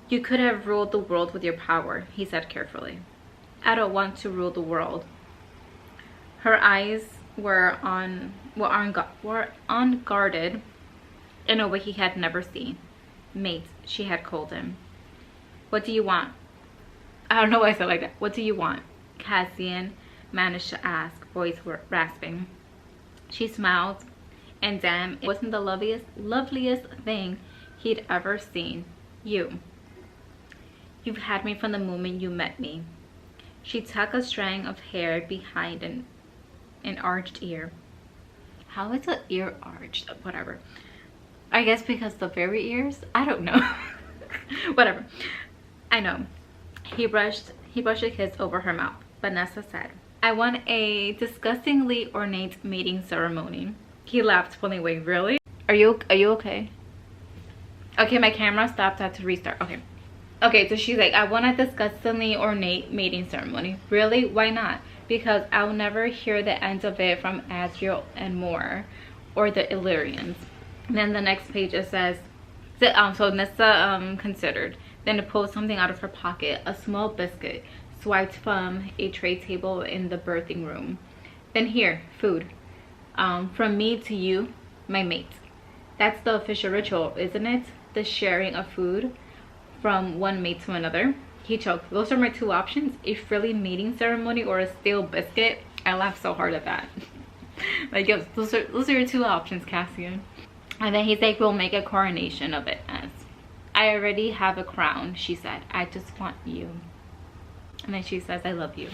You could have ruled the world with your power, he said carefully. I don't want to rule the world. Her eyes were unguarded in a way he had never seen. Mate, she had called him. What do you want? I don't know why I said like that. What do you want? Cassian managed to ask, voice rasping. She smiled, and damn, it wasn't the loveliest thing he'd ever seen. You've had me from the moment you met me. She tucked a strand of hair behind an arched ear. How is an ear arched? Whatever. I guess because the very ears? I don't know. Whatever. I know. He brushed a kiss over her mouth. Vanessa said, I want a disgustingly ornate mating ceremony. He laughed, pulling away. Really? Are you okay? Okay, my camera stopped. I had to restart. Okay, so she's like, I want a disgustingly ornate mating ceremony. Really? Why not? Because I'll never hear the end of it from Asriel and Moore or the Illyrians. And then the next page it says, so Nesta considered. Then to pull something out of her pocket, a small biscuit swiped from a tray table in the birthing room. Then here, food. From me to you, my mate. That's the official ritual, isn't it? The sharing of food from one mate to another. He choked. Those are my two options, a frilly mating ceremony or a stale biscuit. I laughed so hard at that. Like, yes, those are your two options, Cassian. And then he's like, we'll make a coronation of it as. I already have a crown, she said. I just want you. And then she says, I love you.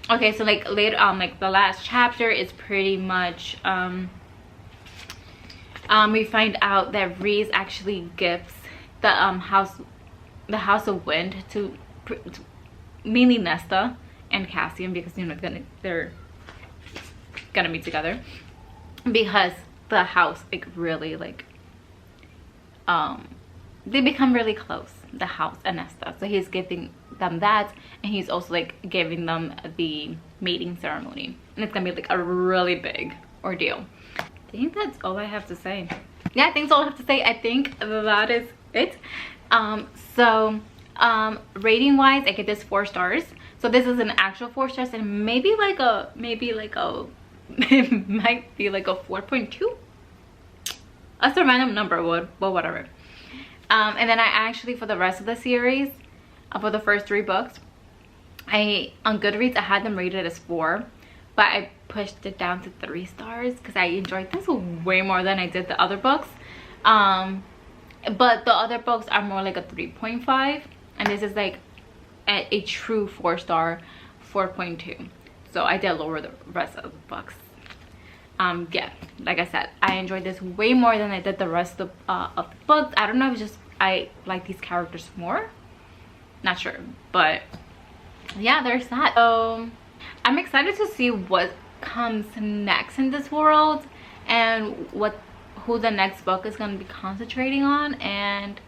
Okay, so like later like the last chapter is pretty much we find out that Rhys actually gifts the house of wind to mainly Nesta and Cassian, because you know they're gonna be together, because the house like really like they become really close, the house and Nesta. So he's giving them that, and he's also like giving them the mating ceremony, and it's gonna be like a really big ordeal. I think that's all I have to say. Yeah, I think that's all I have to say. I think that is it. Rating wise, I get this 4 stars. So this is an actual 4 stars, and maybe like a it might be like a 4.2. That's a random number, but whatever. And then I actually, for the rest of the series, for the first 3 books, on Goodreads I had them rated as 4, but I pushed it down to 3 stars because I enjoyed this way more than I did the other books. But the other books are more like a 3.5, and this is like a true 4-star, 4.2. So I did lower the rest of the books. Yeah, like I said, I enjoyed this way more than I did the rest of the books. I don't know if it's just I like these characters more, not sure, but yeah, there's that. So I'm excited to see what comes next in this world and who the next book is going to be concentrating on, and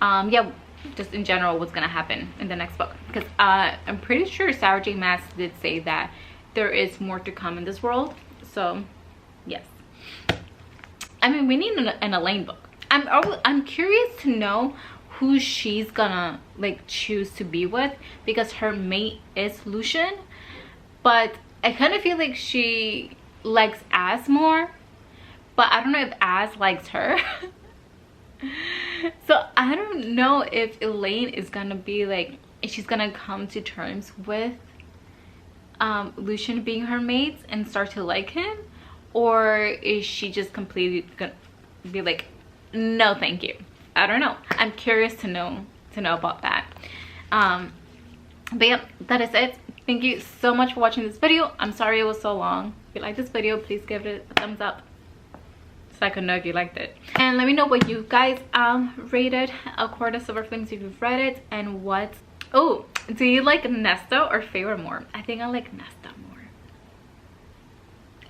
yeah, just in general what's going to happen in the next book, because I'm pretty sure Sarah J Maas did say that there is more to come in this world. So yes, I mean, we need an Elaine book. I'm curious to know who she's gonna like choose to be with, because her mate is Lucian, but I kind of feel like she likes Az more, but I don't know if Az likes her. So I don't know if Elaine is gonna be like, if she's gonna come to terms with Lucian being her mate and start to like him, or is she just completely gonna be like, no thank you. I don't know. I'm curious to know about that. But yeah, that is it. Thank you so much for watching this video. I'm sorry it was so long. If you like this video, please give it a thumbs up so I can know if you liked it, and let me know what you guys rated A Court of Silver Flames if you've read it, and what, oh, do you like Nesta or Feyre more? I think I like Nesta more.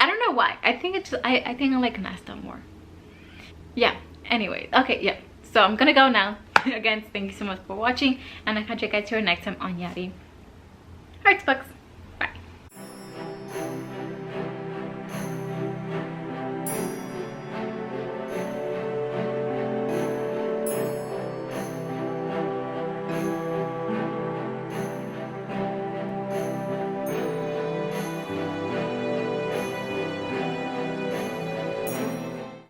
I don't know why. I think it's I think I like Nesta more. Yeah, anyway, okay, yeah, so I'm gonna go now. Again, thank you so much for watching, and I'll catch you guys here next time on Yari Hearts Books.